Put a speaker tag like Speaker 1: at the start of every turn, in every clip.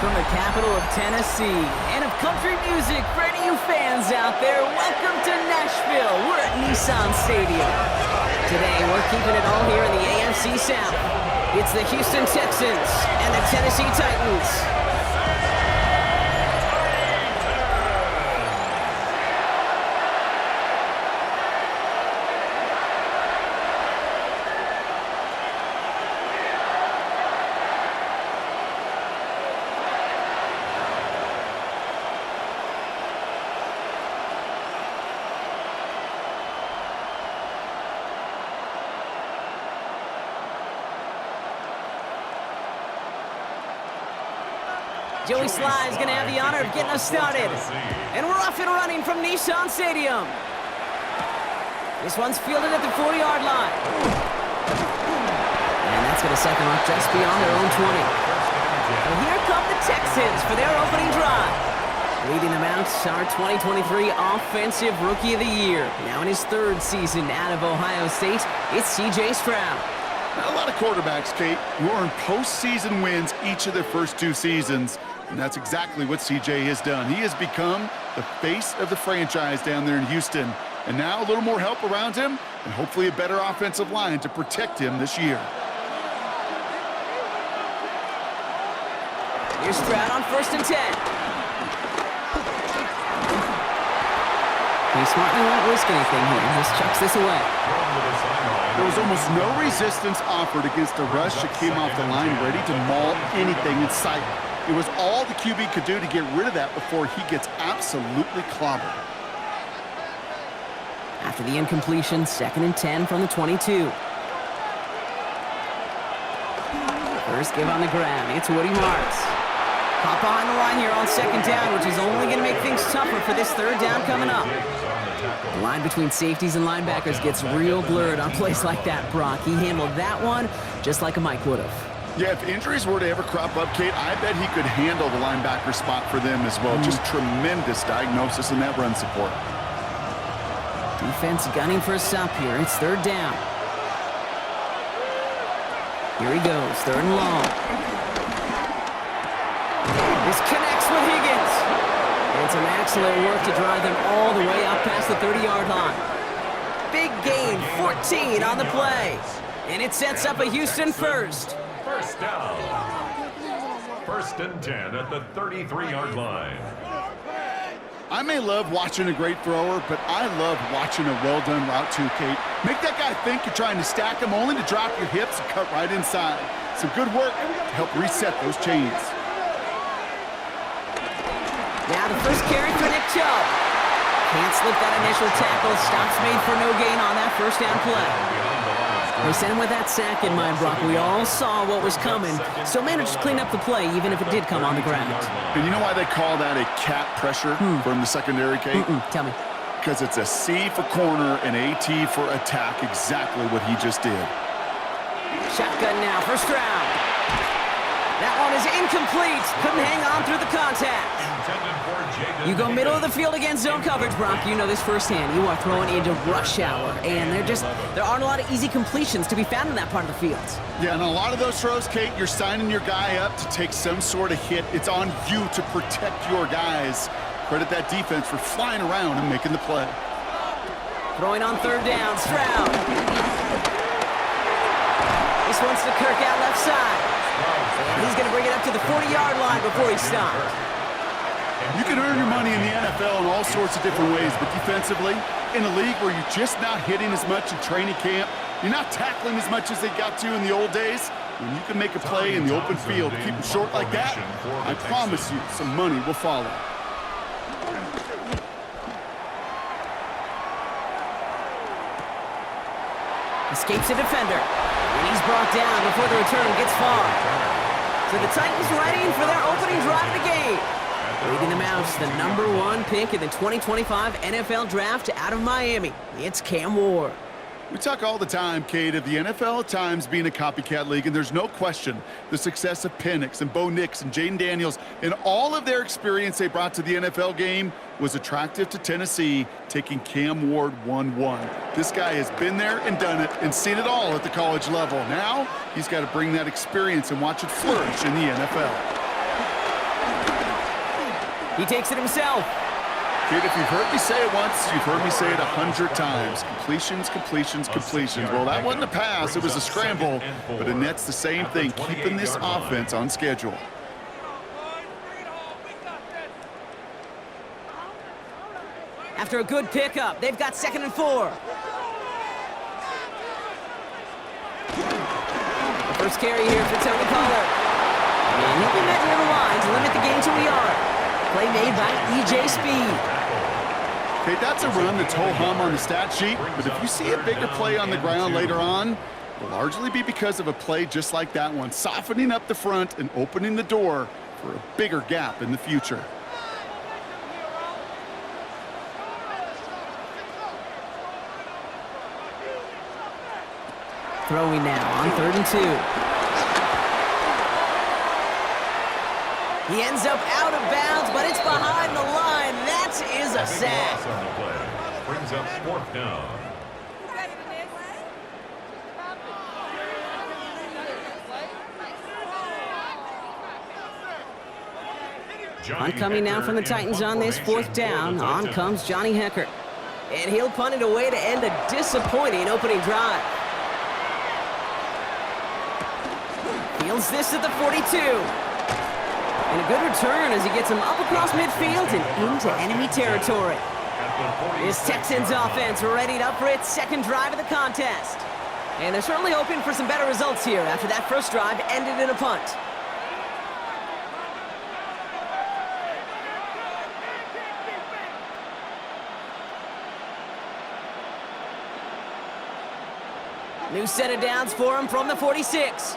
Speaker 1: from the capital of Tennessee and of country music for any of you fans out there. Welcome to Nashville. We're at Nissan Stadium. Today, we're keeping it all here in the AFC South. It's the Houston Texans and the Tennessee Titans. Joey Sly is going to have the honor of getting us started. And we're off and running from Nissan Stadium. This one's fielded at the 40-yard line. And that's going to set them up just beyond their own 20. So here come the Texans for their opening drive. Leading them out, our 2023 Offensive Rookie of the Year. Now in his third season out of Ohio State, it's C.J. Stroud.
Speaker 2: Not a lot of quarterbacks, Kate, who earn postseason wins each of their first two seasons. And that's exactly what CJ has done. He has become the face of the franchise down there in Houston. And now a little more help around him and hopefully a better offensive line to protect him this year.
Speaker 1: Here's Stroud on 1st and 10. He smartly won't risk anything here. Just chucks this away.
Speaker 2: There was almost no resistance offered against a rush that came off the line ready to maul anything in sight. It was all the QB could do to get rid of that before he gets absolutely clobbered.
Speaker 1: After the incompletion, 2nd and 10 from the 22. First give on the ground. It's Woody Marks. Hop behind the line here on 2nd down, which is only going to make things tougher for this 3rd down coming up. The line between safeties and linebackers gets real blurred on plays like that, Brock. He handled that one just like a Mike would have.
Speaker 2: Yeah, if injuries were to ever crop up, Kate, I bet he could handle the linebacker spot for them as well. Just tremendous diagnosis in that run support.
Speaker 1: Defense gunning for a stop here. It's 3rd down. Here he goes, 3rd and long. This connects with Higgins. And some excellent work to drive them all the way up past the 30-yard line. Big gain, 14 on the play. And it sets up a Houston first.
Speaker 3: First down. 1st and 10 at the 33-yard line.
Speaker 2: I may love watching a great thrower, but I love watching a well-done route too, Kate. Make that guy think you're trying to stack him only to drop your hips and cut right inside. Some good work to help reset those chains.
Speaker 1: Now the first carry for Nick Chubb. Can't slip that initial tackle. Stops made for no gain on that 1st down play. They sent him with that sack in mind, Brock. We all saw what was coming, so managed to clean up the play, even if it did come on the ground.
Speaker 2: And you know why they call that a cat pressure from the secondary, Kate?
Speaker 1: Tell me.
Speaker 2: Because it's a C for corner and a T for attack, exactly what he just did.
Speaker 1: Shotgun now for Stroud. That one is incomplete. Couldn't hang on through the contact. You go middle of the field against zone coverage, Brock. You know this firsthand. You are throwing into rush hour, and there aren't a lot of easy completions to be found in that part of the field.
Speaker 2: Yeah, and a lot of those throws, Kate, you're signing your guy up to take some sort of hit. It's on you to protect your guys. Credit that defense for flying around and making the play.
Speaker 1: Throwing on 3rd down, Stroud. This one's to Kirk out left side. And he's going to bring it up to the 40-yard line before he stopped.
Speaker 2: You can earn your money in the NFL in all sorts of different ways, but defensively, in a league where you're just not hitting as much in training camp, you're not tackling as much as they got to in the old days, when you can make a play in the open field, keep them short like that, I promise you some money will follow.
Speaker 1: Escapes a defender, and he's brought down before the return gets far. So the Titans ready for their opening drive of the game. Leading them out, the #1 pick in the 2025 NFL Draft out of Miami. It's Cam Ward.
Speaker 2: We talk all the time, Kate, of the NFL at times being a copycat league, and there's no question the success of Penix and Bo Nix and Jaden Daniels and all of their experience they brought to the NFL game was attractive to Tennessee, taking Cam Ward 1-1. This guy has been there and done it and seen it all at the college level. Now he's got to bring that experience and watch it flourish in the NFL.
Speaker 1: He takes it himself.
Speaker 2: Kid, if you've heard me say it once, you've heard me say it 100 times. Completions, completions, completions. Well, that wasn't a pass. It was a scramble. But it nets the same thing, keeping this offense on schedule.
Speaker 1: After a good pickup, they've got 2nd and 4. The first carry here for Tony Pollard. And he'll be met near the line to limit the game to a yard. Play made by E.J. Speed.
Speaker 2: Okay, that's a run that's ho-hum on the stat sheet, but if you see a bigger play on the ground later on, it'll largely be because of a play just like that one, softening up the front and opening the door for a bigger gap in the future.
Speaker 1: Throwing now on 3rd and 2. He ends up out of bounds, but it's behind the line. That is a sack.
Speaker 3: Brings up 4th down.
Speaker 1: Punt coming now from the Titans on this 4th down. On comes Johnny Hecker. And he'll punt it away to end a disappointing opening drive. Fields this at the 42. And a good return as he gets him up across midfield and into enemy territory. This Texans offense readied up for its 2nd drive of the contest. And they're certainly hoping for some better results here after that first drive ended in a punt. New set of downs for him from the 46.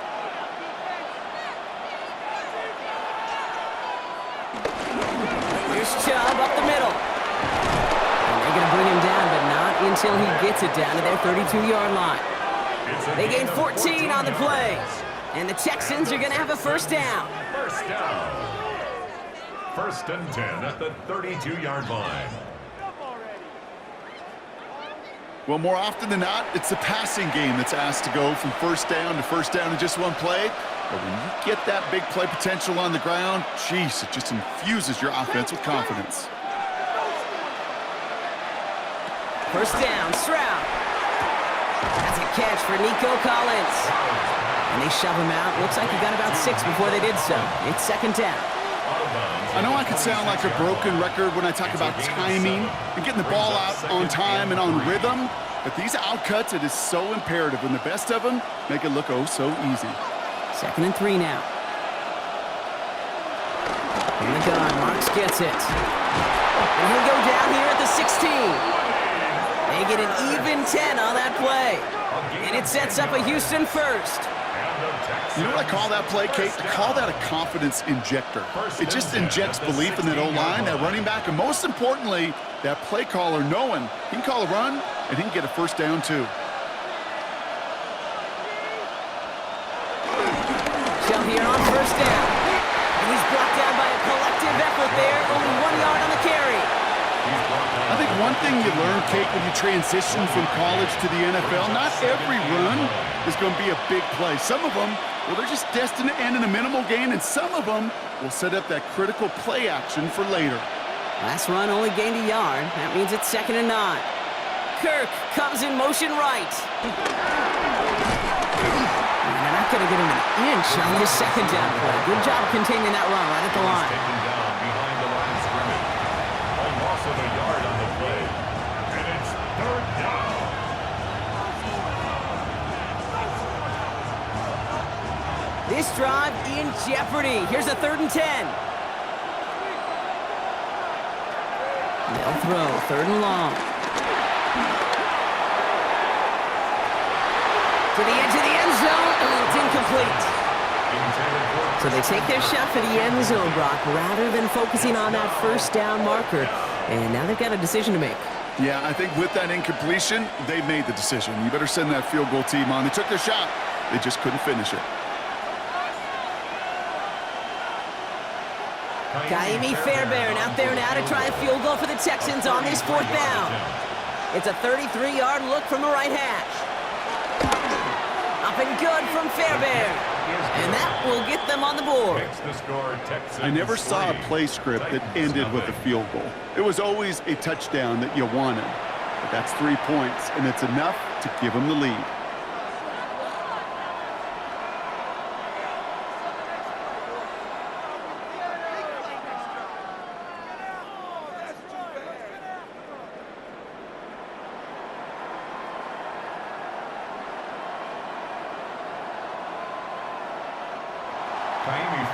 Speaker 1: Here's Chubb up the middle. And they're going to bring him down, but not until he gets it down to their 32-yard line. They gain 14 on the play. And the Texans are going to have a 1st down.
Speaker 3: 1st down. 1st and 10 at the 32-yard line.
Speaker 2: Well, more often than not, it's the passing game that's asked to go from 1st down to 1st down in just one play. But when you get that big play potential on the ground, geez, it just infuses your offense with confidence.
Speaker 1: 1st down, Stroud. That's a catch for Nico Collins. And they shove him out. Looks like he got about 6 before they did so. It's 2nd down.
Speaker 2: I know I could sound like a broken record when I talk about timing and getting the ball out on time and on rhythm, but these outcuts, it is so imperative, and the best of them make it look oh so easy.
Speaker 1: 2nd and 3 now. In the gun, Marks gets it. And he'll go down here at the 16. They get an even 10 on that play. And it sets up a Houston 1st.
Speaker 2: You know what I call that play, Kate? I call that a confidence injector. It just injects belief in that O-line, that running back, and most importantly, that play caller knowing he can call a run and he can get a 1st down too.
Speaker 1: Shell here on 1st down. And he's brought down by a collective effort there, only 1 yard on the carry.
Speaker 2: I think one thing you learn, Kate, when you transition from college to the NFL, not every run is going to be a big play. Some of them, well, they're just destined to end in a minimal gain, and some of them will set up that critical play action for later.
Speaker 1: Last run only gained a yard. That means it's 2nd and 9. Kirk comes in motion right. And they're not going to get him an inch on this 2nd down play. Good job containing that run right at the line.
Speaker 3: Taken down behind the line of scrimmage. A loss of a yard on the play. And it's 3rd down.
Speaker 1: This drive in jeopardy. Here's a 3rd and 10. They'll throw 3rd and long. To the edge of the end zone, and it's incomplete. So they take their shot for the end zone, Brock, rather than focusing on that 1st down marker. And now they've got a decision to make.
Speaker 2: Yeah, I think with that incompletion, they made the decision. You better send that field goal team on. They took their shot. They just couldn't finish it.
Speaker 1: Kaimi Fairbairn out there now to try a field goal for the Texans on this 4th down. It's a 33-yard look from the right hash. Up and good from Fairbairn. And that will get them on the board.
Speaker 3: Makes the score Texans
Speaker 2: I never saw a
Speaker 3: 3,
Speaker 2: play script that
Speaker 3: Titans
Speaker 2: ended with a
Speaker 3: 7.
Speaker 2: field goal. It was always a touchdown that you wanted. But that's 3 points, and it's enough to give them the lead.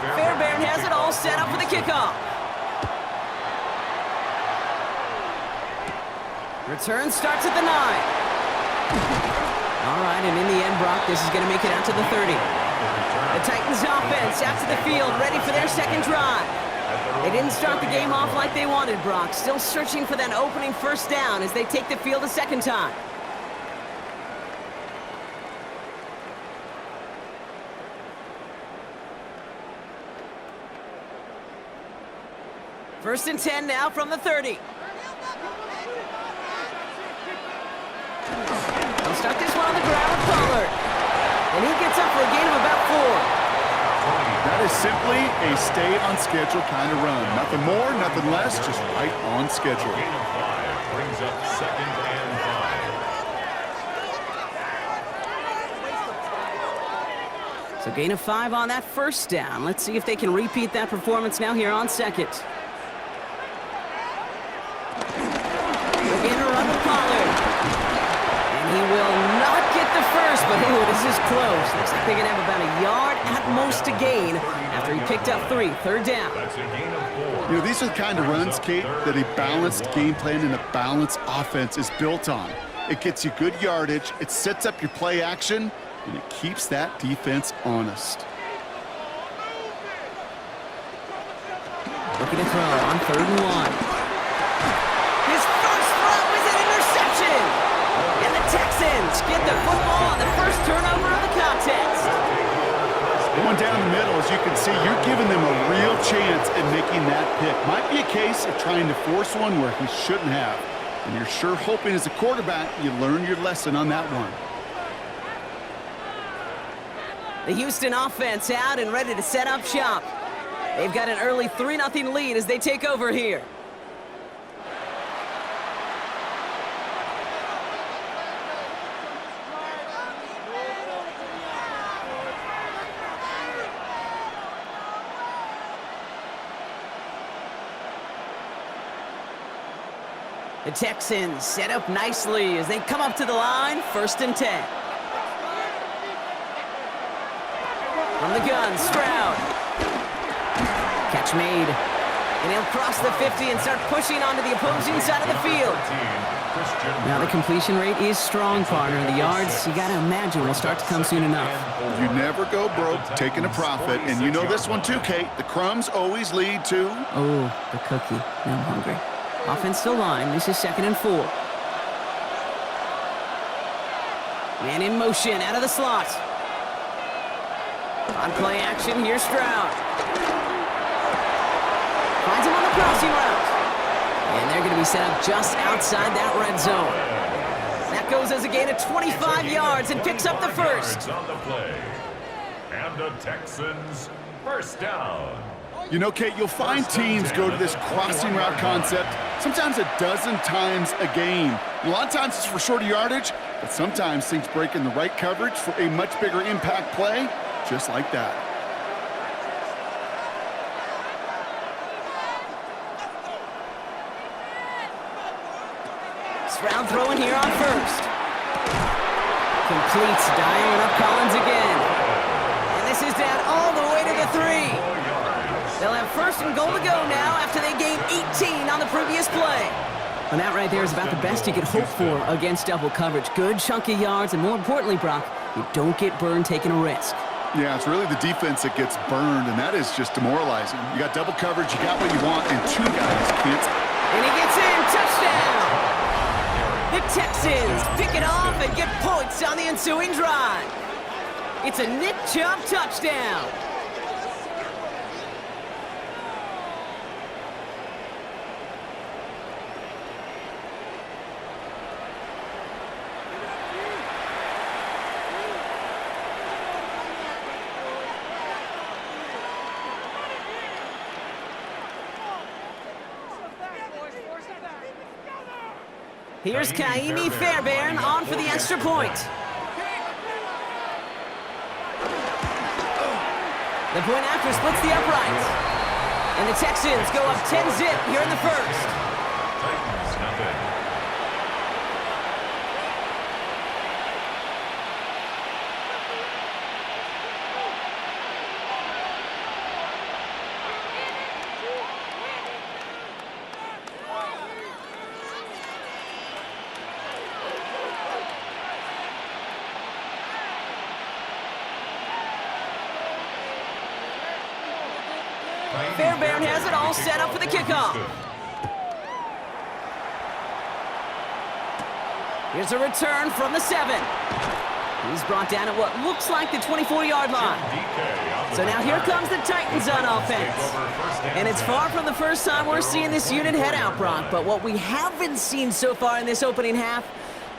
Speaker 1: Fairbairn has it all set up for the kickoff. Return starts at the 9. All right, and in the end, Brock, this is going to make it out to the 30. The Titans offense out to the field, ready for their second drive. They didn't start the game off like they wanted, Brock. Still searching for that opening first down as they take the field a second time. First and 10 now from the 30. They'll start this one on the ground with Pollard. And he gets up for a gain of about 4.
Speaker 2: That is simply a stay-on-schedule kind of run. Nothing more, nothing less, just right on schedule.
Speaker 3: Gain of 5 brings up 2nd and 5.
Speaker 1: So gain of 5 on that first down. Let's see if they can repeat that performance now here on second. Again, a run with Pollard. And he will not get the first, but ooh, this is close. Looks like they're going to have about a yard at most to gain after he picked up 3. Third down.
Speaker 3: That's a gain of 4.
Speaker 2: You know, these are the kind of runs, Kate, that a balanced game plan and a balanced offense is built on. It gets you good yardage, it sets up your play action, and it keeps that defense honest.
Speaker 1: Looking to throw on 3rd and 1. His first throw is an interception. And the Texans get the football on the first turnover of the contest.
Speaker 2: Going down the middle, as you can see, you're giving them a real chance at making that pick. Might be a case of trying to force one where he shouldn't have. And you're sure hoping as a quarterback you learn your lesson on that one.
Speaker 1: The Houston offense out and ready to set up shop. They've got an early 3-0 lead as they take over here. The Texans set up nicely as they come up to the line, 1st and 10. From the gun, Stroud. Catch made. And he'll cross the 50 and start pushing onto the opposing side of the field. Now the completion rate is strong, partner. The yards, you got to imagine, will start to come soon enough.
Speaker 2: You never go broke taking a profit. And you know this one too, Kate. The crumbs always lead to...
Speaker 1: Oh, the cookie. Now I'm hungry. Offense still line. This is 2nd and 4. Man in motion out of the slot. On play action, here's Stroud. Finds him on the crossing route. And they're going to be set up just outside that red zone. That goes as a gain of 25 yards and picks up the first.
Speaker 3: On the play. And the Texans first down.
Speaker 2: You know, Kate, you'll find teams go to this crossing route concept sometimes a dozen times a game. A lot of times it's for shorter yardage, but sometimes things break in the right coverage for a much bigger impact play, just like that.
Speaker 1: Stroud throwing here on 1st. Completes, dialing up Collins again. And this is down all the way to the 3. They'll have 1st and goal to go now after they gained 18 on the previous play. And that right there is about the best you could hope for against double coverage. Good chunky yards, and more importantly, Brock, you don't get burned taking a risk.
Speaker 2: Yeah, it's really the defense that gets burned, and that is just demoralizing. You got double coverage, you got what you want, and 2 guys can't.
Speaker 1: And he gets in, touchdown! The Texans pick it off and get points on the ensuing drive. It's a Nick Chubb touchdown. Here's Kaimi Fairbairn on for the extra point. The point after splits the uprights. And the Texans go up 10-zip here in the first.
Speaker 3: Titans, nothing.
Speaker 1: Fairbairn has it all set up for the kickoff. Here's a return from the 7. He's brought down at what looks like the 24-yard line. So now here comes the Titans on offense. And it's far from the first time we're seeing this unit head out, Brock. But what we haven't seen so far in this opening half,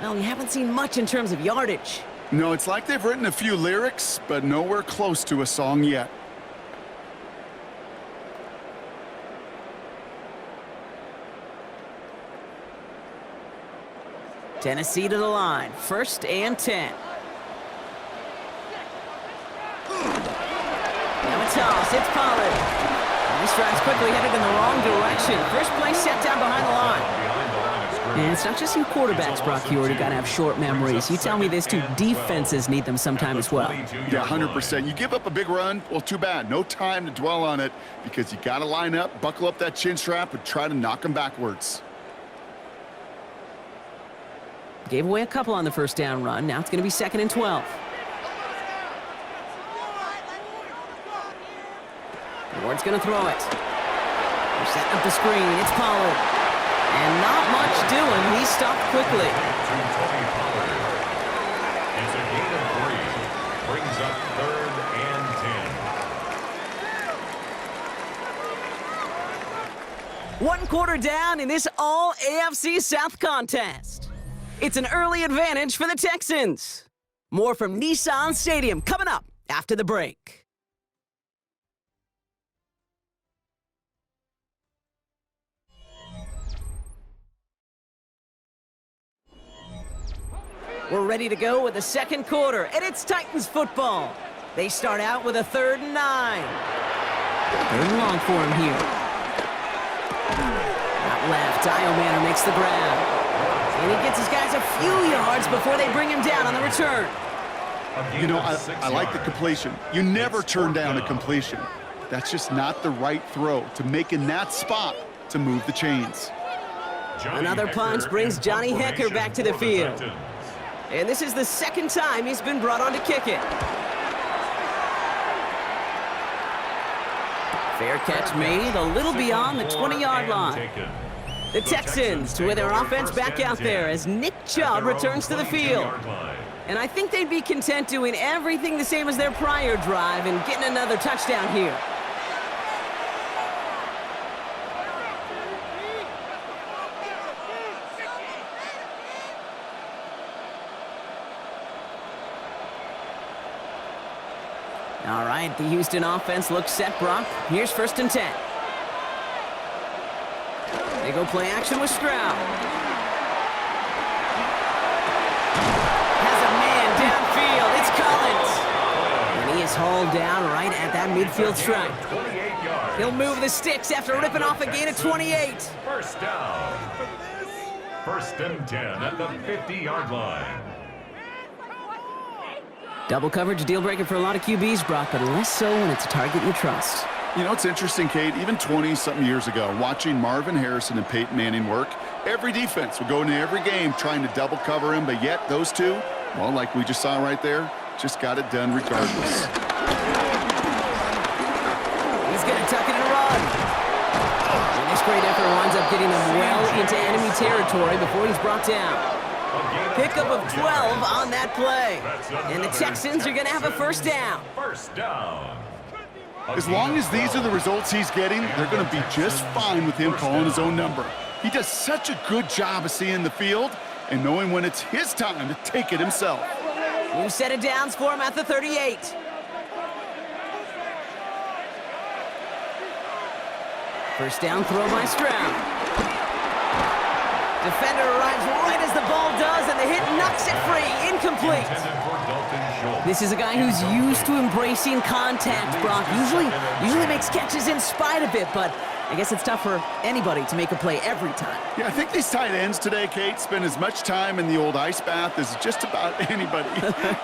Speaker 1: well, we haven't seen much in terms of yardage.
Speaker 2: No, it's like they've written a few lyrics, but nowhere close to a song yet.
Speaker 1: Tennessee to the line. 1st and 10. Now a toss. It's Pollard. And this drive's quickly headed in the wrong direction. First play set down behind the line. And it's not just your quarterbacks, Brock. You already got to have short memories. You tell me this too. Defenses need them sometime as well.
Speaker 2: Yeah, 100%. You give up a big run, well, too bad. No time to dwell on it because you got to line up, buckle up that chin strap, and try to knock them backwards.
Speaker 1: Gave away a couple on the first down run. Now it's going to be 2nd and 12. Ward's going to throw it. They're setting up the screen. It's Pollard. And not much doing. He's stopped quickly.
Speaker 3: It's a gain of 3. Brings up 3rd and 10.
Speaker 1: 1 quarter down in this all AFC South contest. It's an early advantage for the Texans. More from Nissan Stadium coming up after the break. We're ready to go with the 2nd quarter, and it's Titans football. They start out with a 3rd and 9. 3rd and long for him here. Out left, Iomanner makes the grab. And he gets his guys a few yards before they bring him down on the return.
Speaker 2: You know, I like the completion. You never turn down a completion. That's just not the right throw to make in that spot to move the chains.
Speaker 1: Another punch brings Johnny Hekker back to the field. And this is the 2nd time he's been brought on to kick it. Fair catch made a little beyond the 20-yard line. The Texans with their offense back out there as Nick Chubb returns to the field. And I think they'd be content doing everything the same as their prior drive and getting another touchdown here. All right, the Houston offense looks set, Brock. Here's 1st and 10. They go play action with Stroud. Has a man downfield. It's Collins. And he is hauled down right at that midfield stripe. He'll move the sticks after ripping off a gain of 28.
Speaker 3: 1st down. 1st and 10 at the 50-yard line.
Speaker 1: Double coverage deal breaker for a lot of QBs, Brock, but less so when it's a target you trust.
Speaker 2: You know, it's interesting, Kate, even 20-something years ago, watching Marvin Harrison and Peyton Manning work, every defense would go into every game trying to double cover him, but yet those two, well, like we just saw right there, just got it done regardless.
Speaker 1: He's going to tuck it and run. And this great effort winds up getting him well into enemy territory before he's brought down. Pickup of 12 on that play. And the Texans are going to have a 1st down.
Speaker 3: 1st down.
Speaker 2: As long as these are the results he's getting, they're going to be just fine with him calling his own number. He does such a good job of seeing the field and knowing when it's his time to take it himself.
Speaker 1: New set of downs for him at the 38. First down throw by Stroud. Defender arrives right as the ball does, and the hit knocks it free. Incomplete. This is a guy who's used to embracing contact, Brock. Usually makes catches in spite of it, but I guess it's tough for anybody to make a play every time.
Speaker 2: Yeah, I think these tight ends today, Kate, spend as much time in the old ice bath as just about anybody.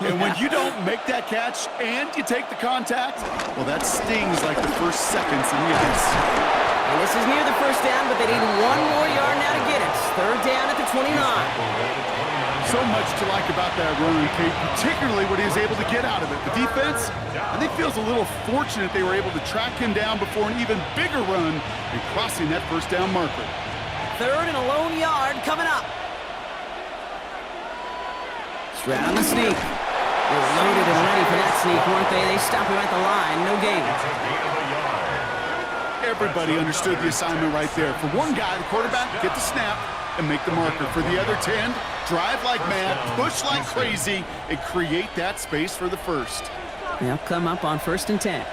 Speaker 2: And when you don't make that catch and you take the contact, well, that stings like the first seconds in the ice.
Speaker 1: And this is near the first down, but they need one more yard now to get it. Third down at the 29.
Speaker 2: So much to like about that run, Kate, particularly what he was able to get out of it. The defense, I think, feels a little fortunate they were able to track him down before an even bigger run and crossing that first down marker.
Speaker 1: Third and a lone yard coming up. Stroud on the sneak. They were loaded and ready for that sneak, weren't they? They stopped him at the line. No gain.
Speaker 2: Everybody understood the assignment right there. For one guy, the quarterback, get the snap and make the marker. For the other 10, drive like mad, push like crazy, and create that space for the first.
Speaker 1: They'll come up on 1st and 10.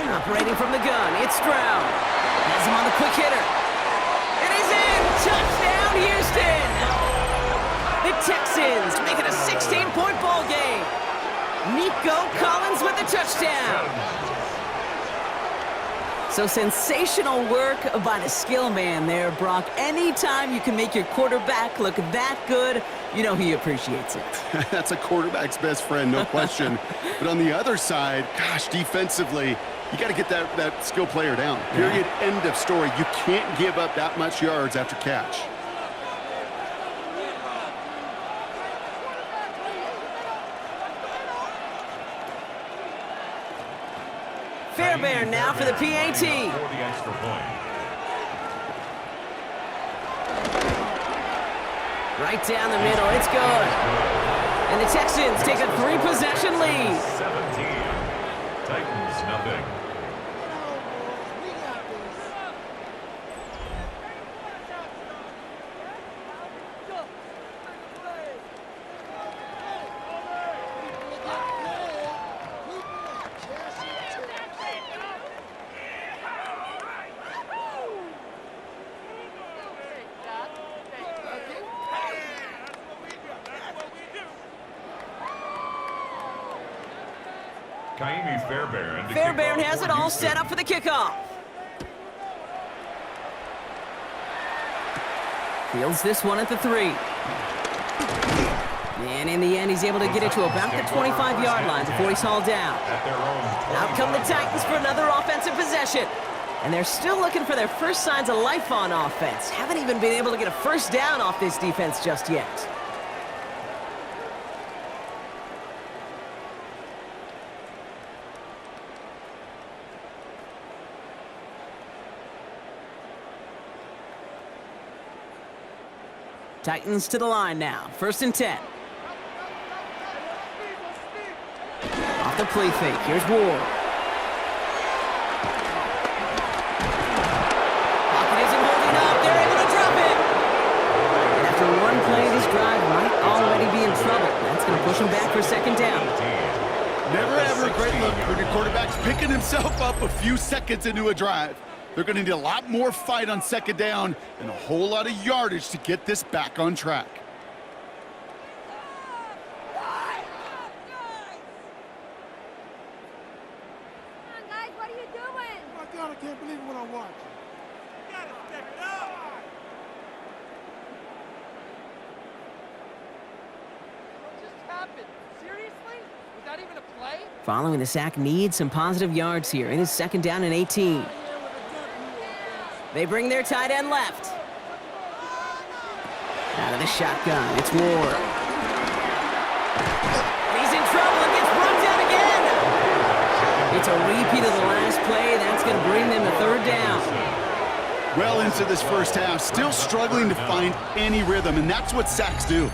Speaker 1: Operating from the gun, it's Stroud. Has him on the quick hitter. And he's in! Touchdown, Houston! The Texans make it a 16-point ball game. Nico Collins with the touchdown. So sensational work by the skill man there, Brock. Anytime you can make your quarterback look that good, you know he appreciates it.
Speaker 2: That's a quarterback's best friend, no question. But on the other side, gosh, defensively, you got to get that skill player down. Period, end of story. You can't give up that much yards after catch.
Speaker 1: Fairbairn now for the PAT.
Speaker 3: For the extra point.
Speaker 1: Right down the middle, it's good. And the Texans take a 3-possession lead.
Speaker 3: 17. Titans, nothing.
Speaker 1: Fairbairn has it all set up for the kickoff. Fields this one at the 3. And in the end, he's able to get it to about the 25-yard line before he's hauled down. Out come the Titans for another offensive possession. And they're still looking for their first signs of life on offense. Haven't even been able to get a first down off this defense just yet. Titans to the line now. 1st and 10. Off the play fake. Here's Ward. Pocket isn't holding up. They're able to drop it. And after one play, this drive might already be in trouble. That's going to push him back for 2nd down.
Speaker 2: Never ever a great look when your quarterback's picking himself up a few seconds into a drive. They're going to need a lot more fight on 2nd down and a whole lot of yardage to get this back on track.
Speaker 4: Come on, guys, what are you doing?
Speaker 5: Oh, my God, I can't believe what I'm watching. You gotta step it up.
Speaker 6: What just happened? Seriously? Was that even a play?
Speaker 1: Following the sack needs some positive yards here. It is 2nd down and 18. They bring their tight end left. Out of the shotgun, it's Ward. He's in trouble and gets run down again. It's a repeat of the last play. That's going to bring them to 3rd down.
Speaker 2: Well into this first half, still struggling to find any rhythm, and that's what sacks do.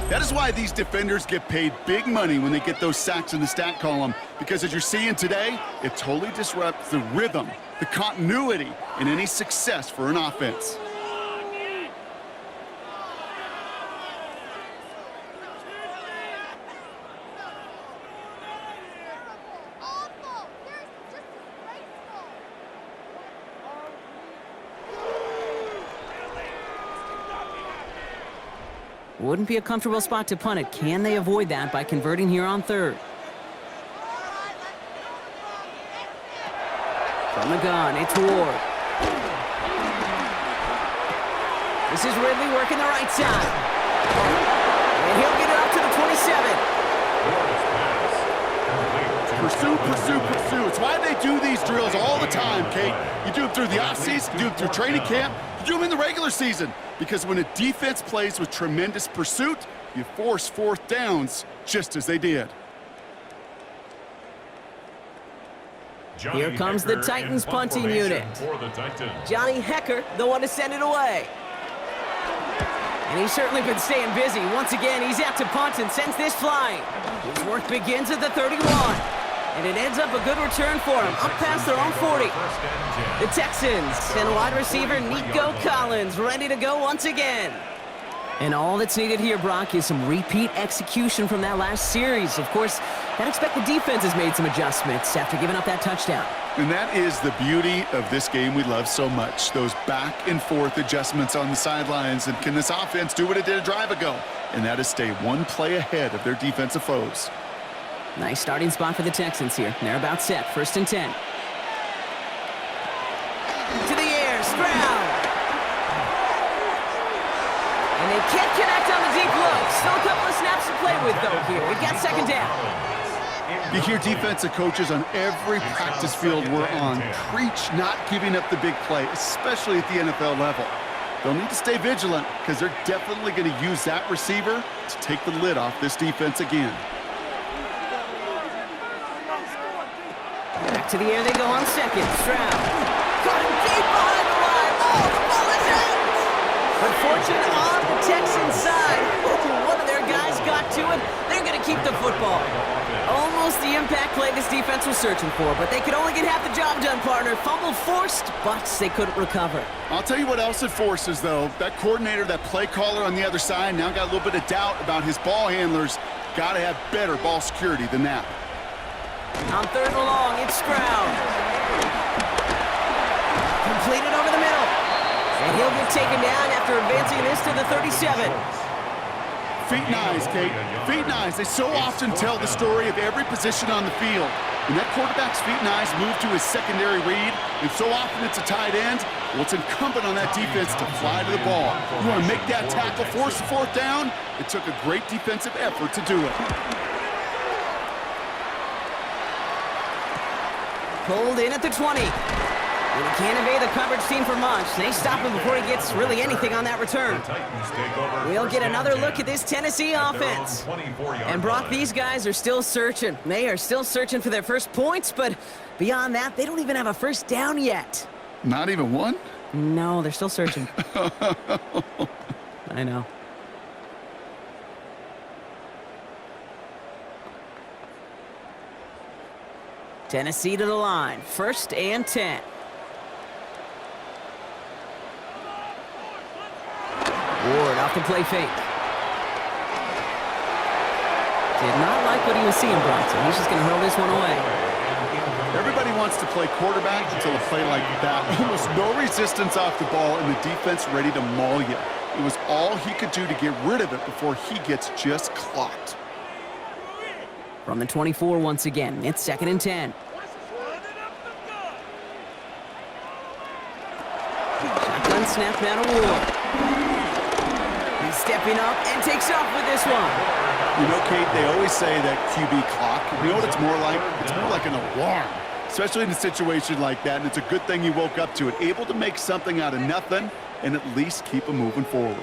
Speaker 2: That is why these defenders get paid big money when they get those sacks in the stat column, because as you're seeing today, it totally disrupts the rhythm, the continuity, and any success for an offense.
Speaker 4: Awful. They're just disgraceful.
Speaker 1: Wouldn't be a comfortable spot to punt it. Can they avoid that by converting here on third? From the gun, it's Ward. This is Ridley working the right side. And he'll get it up to the 27.
Speaker 2: Pursue, pursue, pursue. It's why they do these drills all the time, Kate. You do them through the offseason, you do them through training camp, you do them in the regular season. Because when a defense plays with tremendous pursuit, you force fourth downs just as they did.
Speaker 1: Here comes the Titans punting unit. Johnny Hecker, the one to send it away. And he's certainly been staying busy. Once again, he's out to punt and sends this flying. His work begins at the 31. And it ends up a good return for him, up past their own 40. The Texans send wide receiver Nico Collins ready to go once again. And all that's needed here, Brock, is some repeat execution from that last series. Of course, I'd expect the defense has made some adjustments after giving up that touchdown.
Speaker 2: And that is the beauty of this game we love so much, those back and forth adjustments on the sidelines. And can this offense do what it did a drive ago? And that is stay one play ahead of their defensive foes.
Speaker 1: Nice starting spot for the Texans here. They're about set, 1st and 10. To the air, Stroud. And they can't connect on the deep low. Still a couple of snaps to play with, though, here. We've got 2nd down.
Speaker 2: You hear defensive coaches on every practice field we're on preach not giving up the big play, especially at the NFL level. They'll need to stay vigilant because they're definitely going to use that receiver to take the lid off this defense again.
Speaker 1: Back to the air they go on 2nd. Stroud. Caught him deep behind the line. Oh, the ball is out! But fortune on the Texans side. One of their guys got to it. They're going to keep the football. Almost the impact play this defense was searching for, but they could only get half the job done, partner. Fumble forced, but they couldn't recover.
Speaker 2: I'll tell you what else it forces, though. That coordinator, that play caller on the other side, now got a little bit of doubt about his ball handlers. Got to have better ball security than that.
Speaker 1: On 3rd and long, it's Stroud. Completed over the middle. And he'll get taken down after advancing this to the 37.
Speaker 2: Feet and eyes, Kate. Feet and eyes. They so often tell the story of every position on the field. When that quarterback's feet and eyes move to his secondary read, and so often it's a tight end, well, it's incumbent on that defense to fly to the ball. You want to make that tackle, force the 4th down? It took a great defensive effort to do it.
Speaker 1: Pulled in at the 20. And he can't evade the coverage team for much. They stop him before he gets really anything on that return. We'll get another look at this Tennessee offense. And Brock, these guys are still searching. They are still searching for their first points, but beyond that, they don't even have a 1st down yet.
Speaker 2: Not even one?
Speaker 1: No, they're still searching. I know. Tennessee to the line. 1st and 10. Ward off the play fake. Did not like what he was seeing, Bronson. He's just going to hurl this one away.
Speaker 2: Everybody wants to play quarterback until a play like that. Almost no resistance off the ball and the defense ready to maul you. It was all he could do to get rid of it before he gets just clocked.
Speaker 1: From the 24 once again, it's 2nd and 10. Shotgun snap now to Ward. He's stepping up and takes off with this one.
Speaker 2: You know, Kate, they always say that QB clock. You know what it's more like? It's more like an alarm, especially in a situation like that. And it's a good thing you woke up to it, able to make something out of nothing and at least keep them moving forward.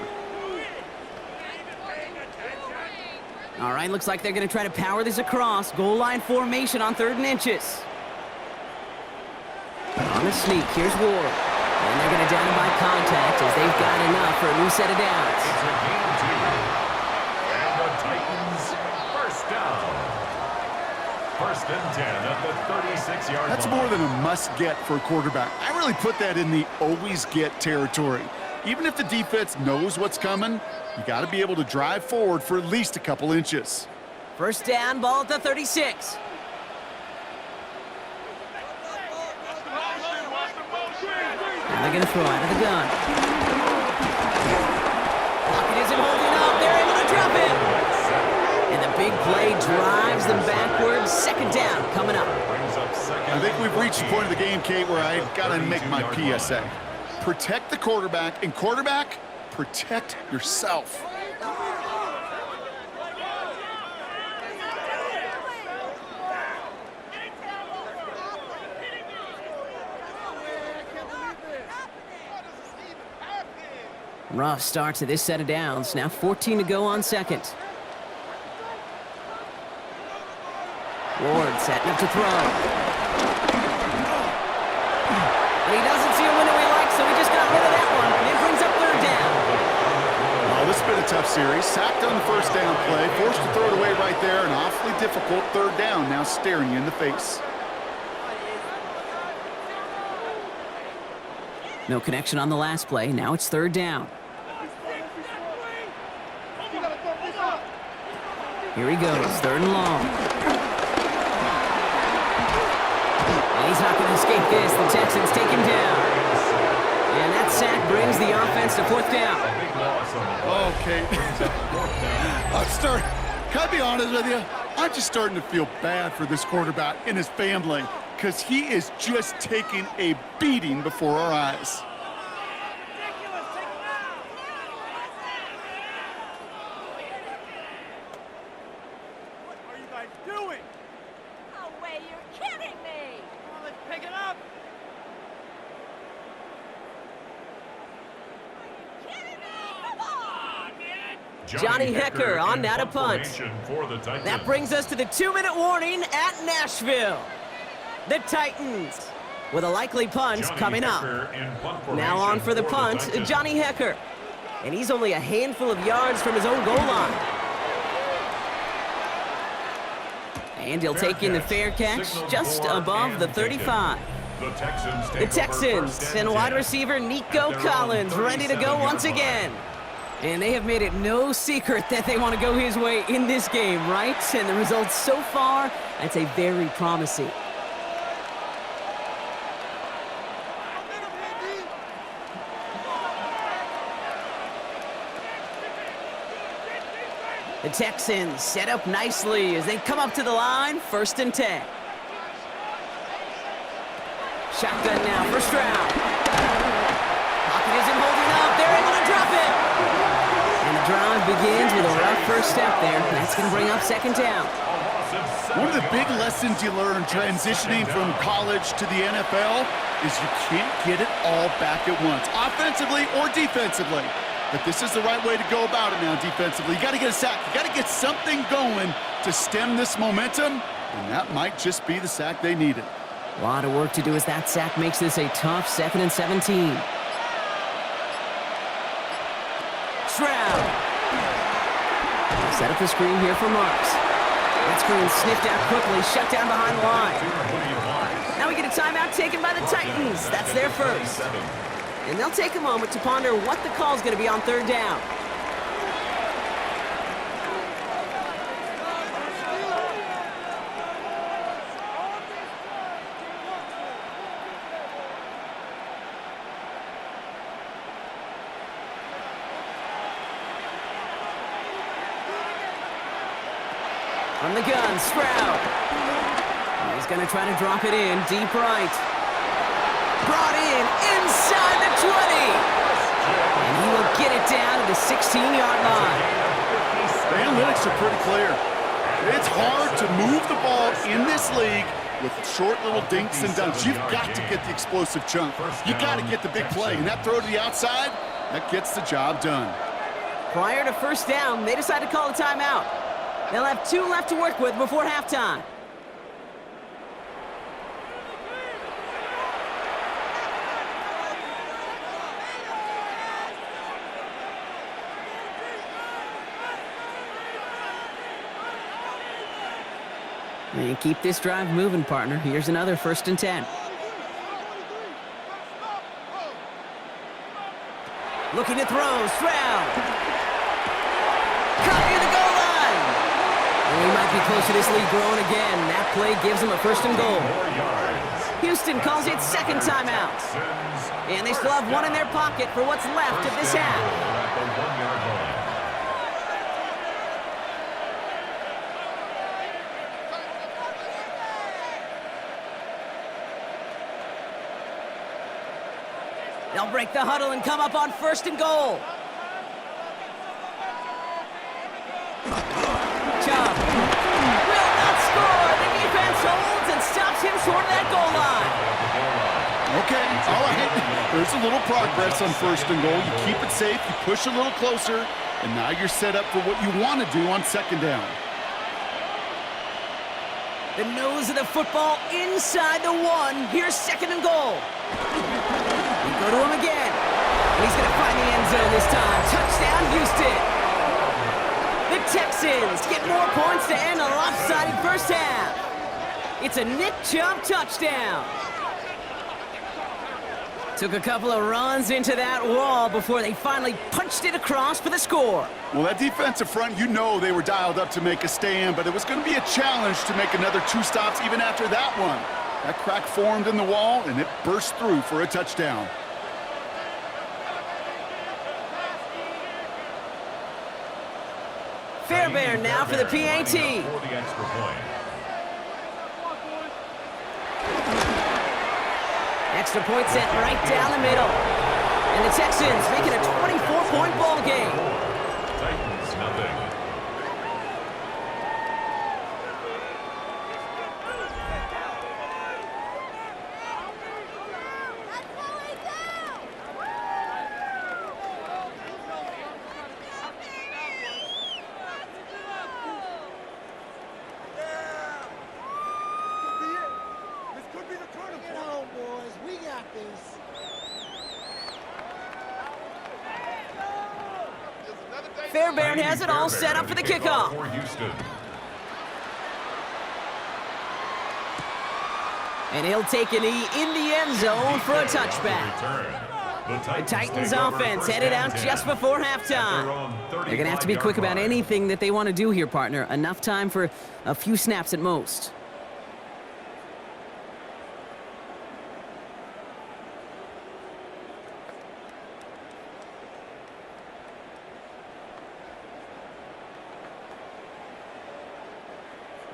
Speaker 1: All right, looks like they're going to try to power this across. Goal line formation on 3rd and inches. On the sneak, here's Ward. And they're going to down him by contact as they've got enough for a new set of downs.
Speaker 3: It's a gain 2. And the Titans, 1st down. 1st and 10 at the 36-yard line.
Speaker 2: That's more than a must-get for a quarterback. I really put that in the always-get territory. Even if the defense knows what's coming, you got to be able to drive forward for at least a couple inches.
Speaker 1: 1st down, ball at the 36. Now they're going to throw out of the gun. Pocket isn't holding up. They're in big play drives them backwards. Second down coming up.
Speaker 2: I think we've reached the point of the game, Kate, where I got to make my PSA. Protect the quarterback, and quarterback, protect yourself.
Speaker 1: Rough start to this set of downs. Now 14 to go on second. Ward setting up to throw. And he doesn't see a window he likes, so he just got rid of that one. And it brings up third down.
Speaker 2: Oh, this has been a tough series. Sacked on the first down play. Forced to throw it away right there. An awfully difficult third down now staring you in the face.
Speaker 1: No connection on the last play. Now it's third down. Here he goes, third and long. And he's not going to escape this. The Texans take him down. And that sack brings the offense to fourth down.
Speaker 2: Okay. Can I be honest with you? I'm just starting to feel bad for this quarterback and his family because he is just taking a beating before our eyes.
Speaker 5: Doing?
Speaker 4: No way, you're kidding me!
Speaker 6: Come on, let's pick it up.
Speaker 4: Are you kidding me? Come on!
Speaker 1: Johnny Hecker on that a punt. That brings us to the 2-minute warning at Nashville. The Titans with a likely punt coming up. Now on for the punt, Johnny Hecker. And he's only a handful of yards from his own goal line. And he'll take in the fair catch just above the 35. The Texans and wide receiver Nico Collins ready to go once again. And they have made it no secret that they want to go his way in this game, right? And the results so far, I'd say very promising. The Texans set up nicely as they come up to the line, 1st and 10. Shotgun now, first round. Pocket isn't holding up, they're able to drop it. And the drive begins with a rough first step there. That's going to bring up second down.
Speaker 2: One of the big lessons you learn transitioning from college to the NFL is you can't get it all back at once, offensively or defensively. But this is the right way to go about it now defensively. You got to get a sack. You got to get something going to stem this momentum, and that might just be the sack they needed.
Speaker 1: A lot of work to do as that sack makes this a tough 2nd and 17. Stroud. Set up the screen here for Marks. That screen sniffed out quickly, shut down behind the line. Now we get a timeout taken by the Titans. That's their first. And they'll take a moment to ponder what the call is going to be on third down. From the gun, Stroud. He's going to try to drop it in, deep right. Brought in inside the 20. And he will get it down to the 16-yard line.
Speaker 2: The analytics are pretty clear. It's hard to move the ball in this league with short little dinks and dunks. You've got to get the explosive chunk. You've got to get the big play. And that throw to the outside, that gets the job done.
Speaker 1: Prior to first down, they decide to call a timeout. They'll have 2 left to work with before halftime. And keep this drive moving, partner. Here's another 1st and 10. Looking to throw, Stroud. Caught near the goal line. And he might be close to this lead growing again. That play gives him a 1st and goal. Houston calls it second timeout. And they still have 1 in their pocket for what's left of this half. They'll break the huddle and come up on 1st and goal. Chubb will not score. The defense holds and stops him short of that goal line.
Speaker 2: Okay, all right. There's a little progress on 1st and goal. You keep it safe, you push a little closer, and now you're set up for what you want to do on 2nd down.
Speaker 1: The nose of the football inside the 1. Here's 2nd and goal. We go to him again. And he's going to find the end zone this time. Touchdown, Houston. The Texans get more points to end a lopsided first half. It's a Nick Chubb touchdown. Took a couple of runs into that wall before they finally punched it across for the score.
Speaker 2: Well, that defensive front, you know they were dialed up to make a stand, but it was going to be a challenge to make another 2 stops even after that one. That crack formed in the wall, and it burst through for a touchdown.
Speaker 1: Fairbairn now for the PAT.
Speaker 3: For the extra point.
Speaker 1: Extra point sent right down the middle. And the Texans making a 24-point ball game.
Speaker 3: Titans, nothing.
Speaker 5: This could be the turning point. Come on, boys. We got this.
Speaker 1: Fairbairn has it all set up for the kickoff.
Speaker 3: For Houston.
Speaker 1: And he'll take a knee in the end zone for a touchback. The Titans offense headed out just before halftime. They're going to have to be quick about anything that they want to do here, partner. Enough time for a few snaps at most.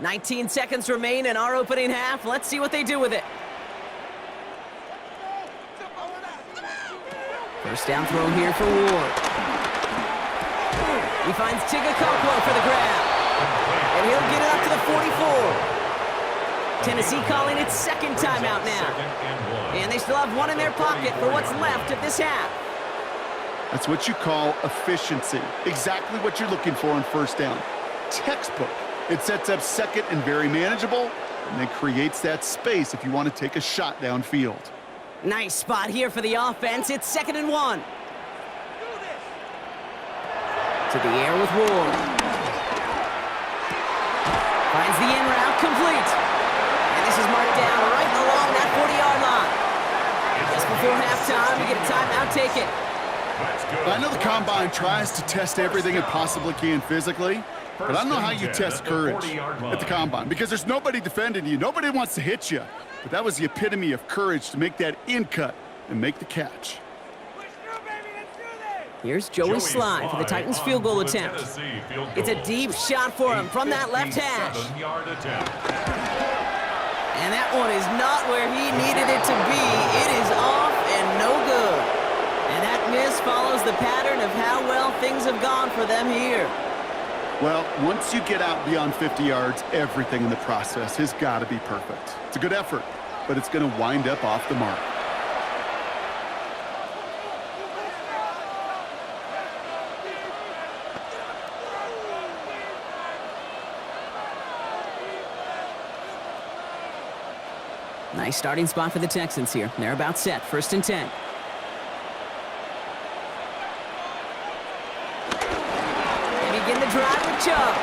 Speaker 1: "19 seconds remain in our opening half. Let's see what they do with it. First down throw here for Ward. He finds Tigakokwo for the grab. And he'll get it up to the 44. Tennessee calling its 2nd timeout now. And they still have 1 in their pocket for what's left of this half.
Speaker 2: That's what you call efficiency. Exactly what you're looking for on 1st down. Textbook. It sets up 2nd and very manageable, and then creates that space if you want to take a shot downfield.
Speaker 1: Nice spot here for the offense. It's 2nd and 1. To the air with Ward. Finds the in route complete. And this is marked down right along that 40-yard line. Just before halftime, we get a timeout taken.
Speaker 2: I know the Combine tries to test everything it possibly can physically, but I don't know how you test courage at the Combine, because there's nobody defending you. Nobody wants to hit you. But that was the epitome of courage to make that in cut and make the catch.
Speaker 1: Here's Joey Sly for the Titans field goal attempt. It's a deep shot for him from that left hash. And that one is not where he needed it to be. It is off and no good. And that miss follows the pattern of how well things have gone for them here.
Speaker 2: Well, once you get out beyond 50 yards, everything in the process has got to be perfect. It's a good effort, but it's going to wind up off the mark.
Speaker 1: Nice starting spot for the Texans here. They're about set. 1st and 10. Drive with Chubb.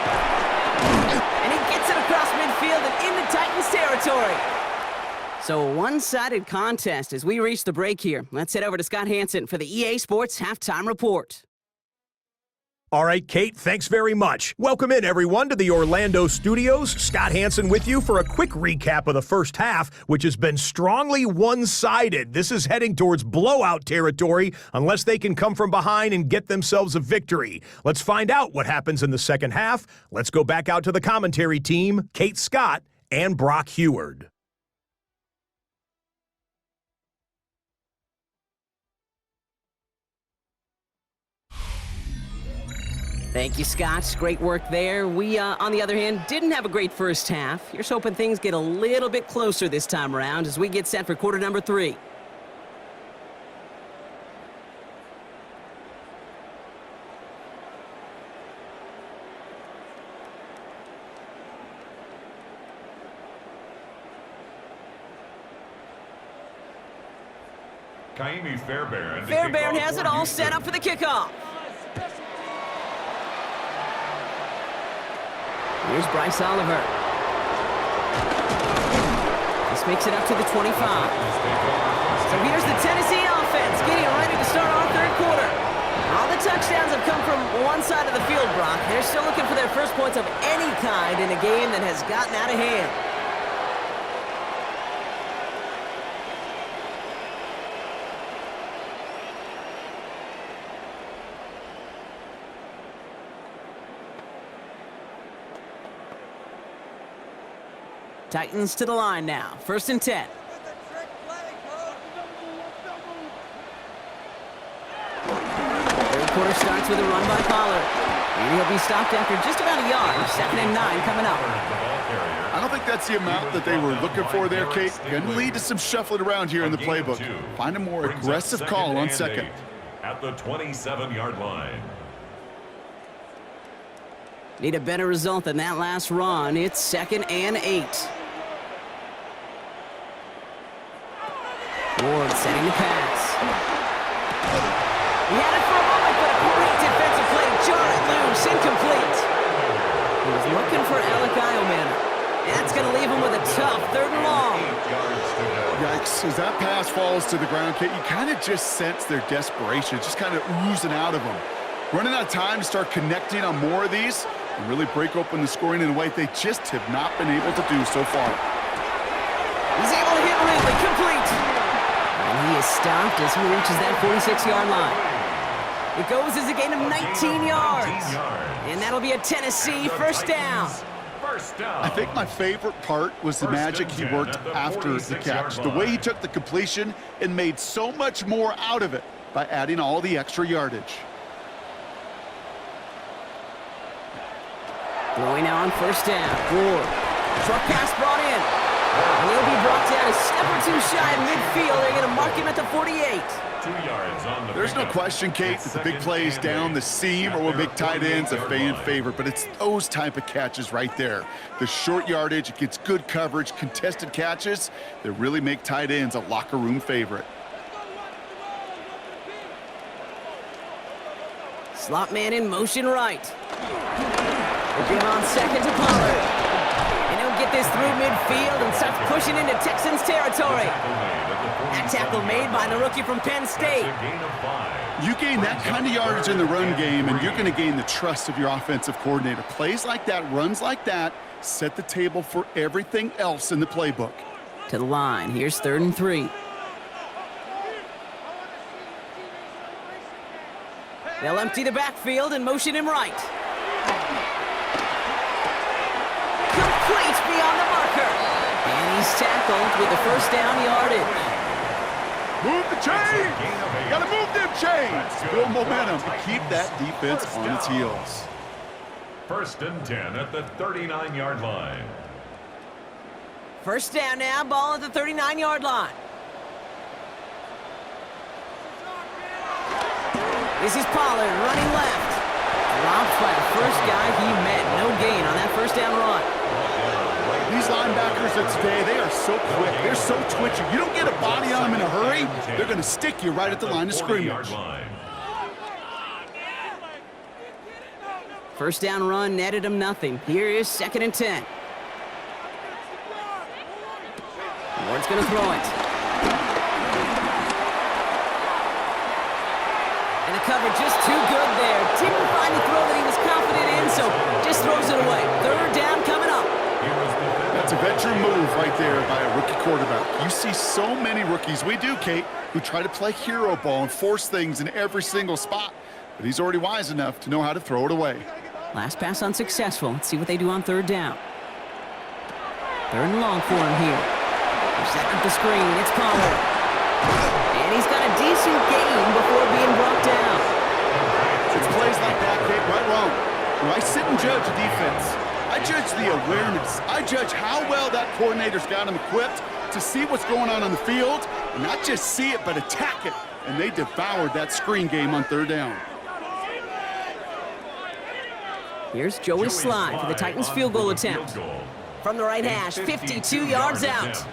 Speaker 1: And he gets it across midfield and into Titans territory. So a one-sided contest as we reach the break here. Let's head over to Scott Hansen for the EA Sports Halftime Report.
Speaker 7: All right, Kate, thanks very much. Welcome in, everyone, to the Orlando studios. Scott Hansen with you for a quick recap of the first half, which has been strongly one-sided. This is heading towards blowout territory unless they can come from behind and get themselves a victory. Let's find out what happens in the second half. Let's go back out to the commentary team, Kate Scott and Brock Heward.
Speaker 1: Thank you, Scott. Great work there. We, on the other hand, didn't have a great first half. Here's hoping things get a little bit closer this time around as we get set for quarter number 3. Fairbairn has it all set up for the kickoff. Here's Bryce Oliver. This makes it up to the 25. So here's the Tennessee offense getting ready to start our third quarter. All the touchdowns have come from one side of the field, Brock. They're still looking for their first points of any kind in a game that has gotten out of hand. Titans to the line now. 1st and 10. Third quarter starts with a run by Pollard. And he'll be stopped after just about a yard. 2nd and 9 coming up.
Speaker 2: I don't think that's the amount that they were looking for there, Kate. Going to lead to some shuffling around here in the playbook. Find a more aggressive call on 2nd.
Speaker 3: At the 27-yard line.
Speaker 1: Need a better result than that last run. It's 2nd and 8. Ward setting the pass. He had it for a moment, but a great defensive play. Jar it loose, incomplete. He was looking for Alec Eilman. That's going to leave him with a tough 3rd and long.
Speaker 2: Yikes, as that pass falls to the ground, Kate, you kind of just sense their desperation, just kind of oozing out of them. Running out of time to start connecting on more of these and really break open the scoring in a way they just have not been able to do so far.
Speaker 1: He's able to hit Ridley, complete. And he is stopped as he reaches that 46-yard line. It goes as a gain of 19 yards. And that'll be a Tennessee first down.
Speaker 2: I think my favorite part was the magic he worked after the catch. The way he took the completion and made so much more out of it by adding all the extra yardage.
Speaker 1: Throwing now on 1st down. Ward. Short pass brought in. And he'll be brought down a step or 2 shy of midfield. They're going to mark him at the 48.
Speaker 3: 2 yards on the
Speaker 2: There's no question, Kate, that the big plays down the seam or what make tight ends a fan favorite, but it's those type of catches right there. The short yardage, it gets good coverage, contested catches that really make tight ends a locker room favorite.
Speaker 1: Slot man in motion right. They'll give on 2nd to Pollard. And he'll get this through midfield and starts pushing into Texans territory. That tackle made by the rookie from Penn State.
Speaker 2: You gain that kind of yardage in the run game, and you're going to gain the trust of your offensive coordinator. Plays like that, runs like that, set the table for everything else in the playbook.
Speaker 1: To the line. Here's 3rd and 3. They'll empty the backfield and motion him right. Complete beyond the marker. And he's tackled with the 1st down yardage.
Speaker 2: Move the chains! Gotta move them chains! Build momentum to keep that defense on its heels.
Speaker 3: 1st and 10 at the 39-yard line.
Speaker 1: 1st down now, ball at the 39-yard line. This is Pollard running left. Dropped by the first guy he met. No gain on that 1st down run.
Speaker 2: These linebackers of today, they are so quick. They're so twitchy. You don't get a body on them in a hurry, they're going to stick you right at the line of scrimmage.
Speaker 1: 1st down run netted him nothing. Here is 2nd and 10. Ward's going to throw it. And the cover just too good there. Didn't find the throw that he was confident in, so just throws it away. 3rd down coming up.
Speaker 2: That's a veteran move right there by a rookie quarterback. You see so many rookies, we do, Kate, who try to play hero ball and force things in every single spot. But he's already wise enough to know how to throw it away.
Speaker 1: Last pass unsuccessful. Let's see what they do on 3rd down. 3rd and long for him here. They're setting up the screen. It's Pollard. And he's got a decent gain before being brought down.
Speaker 2: It's plays like that, Kate, right wrong. When I sit and judge a defense, I judge the awareness. I judge how well that coordinator's got him equipped to see what's going on the field, and not just see it, but attack it. And they devoured that screen game on third down.
Speaker 1: Here's Joey Sly for the Titans field goal attempt. From the right hash, 52 yards out.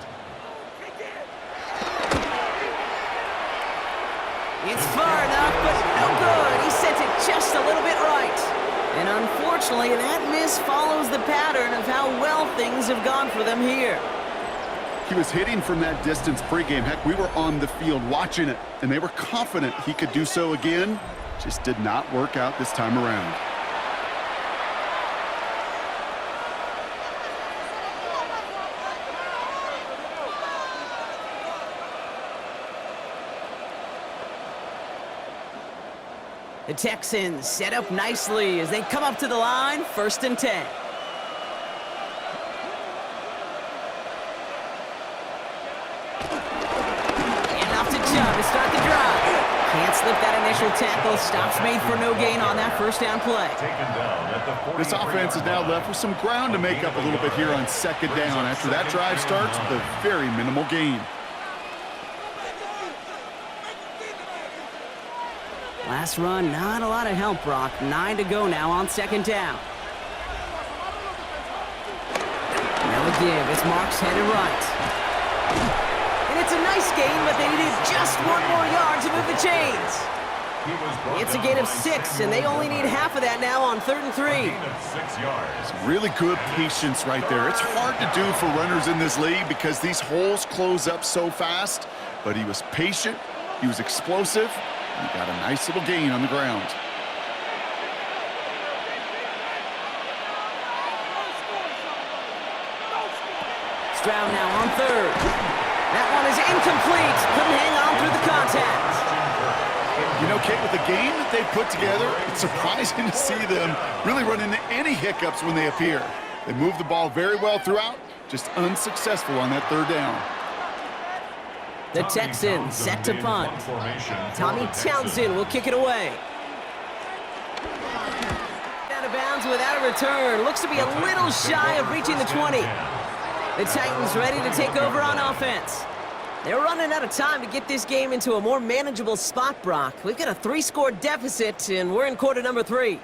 Speaker 1: It's far enough, but no good. He sent it just a little bit right. And unfortunately, that miss follows the pattern of how well things have gone for them here.
Speaker 2: He was hitting from that distance pregame. Heck, we were on the field watching it, and they were confident he could do so again. Just did not work out this time around.
Speaker 1: The Texans set up nicely as they come up to the line, 1st and 10. And off to Chubb to start the drive. Can't slip that initial tackle. Stops made for no gain on that 1st down play.
Speaker 2: This offense is now left with some ground to make up a little bit here on 2nd down after that drive starts with a very minimal gain.
Speaker 1: Last run, not a lot of help, Brock. 9 to go now on 2nd down. Now a give. It's Marks headed right. And it's a nice gain, but they needed just 1 more yard to move the chains. It's a gain of 6, and they only need half of that now on 3rd and 3.
Speaker 2: It's really good patience right there. It's hard to do for runners in this league because these holes close up so fast, but he was patient, he was explosive, and he got a nice little gain on the ground.
Speaker 1: Stroud now on 3rd. That one is incomplete. Couldn't hang on through the contact.
Speaker 2: You know, Kate, with the game that they put together, it's surprising to see them really run into any hiccups when they appear. They move the ball very well throughout, just unsuccessful on that 3rd down.
Speaker 1: The Texans set to punt. Tommy Townsend will kick it away. Out of bounds without a return. Looks to be a little shy of reaching the 20. The Titans ready to take over on offense. They're running out of time to get this game into a more manageable spot, Brock. We've got a 3-score deficit, and we're in quarter number 3.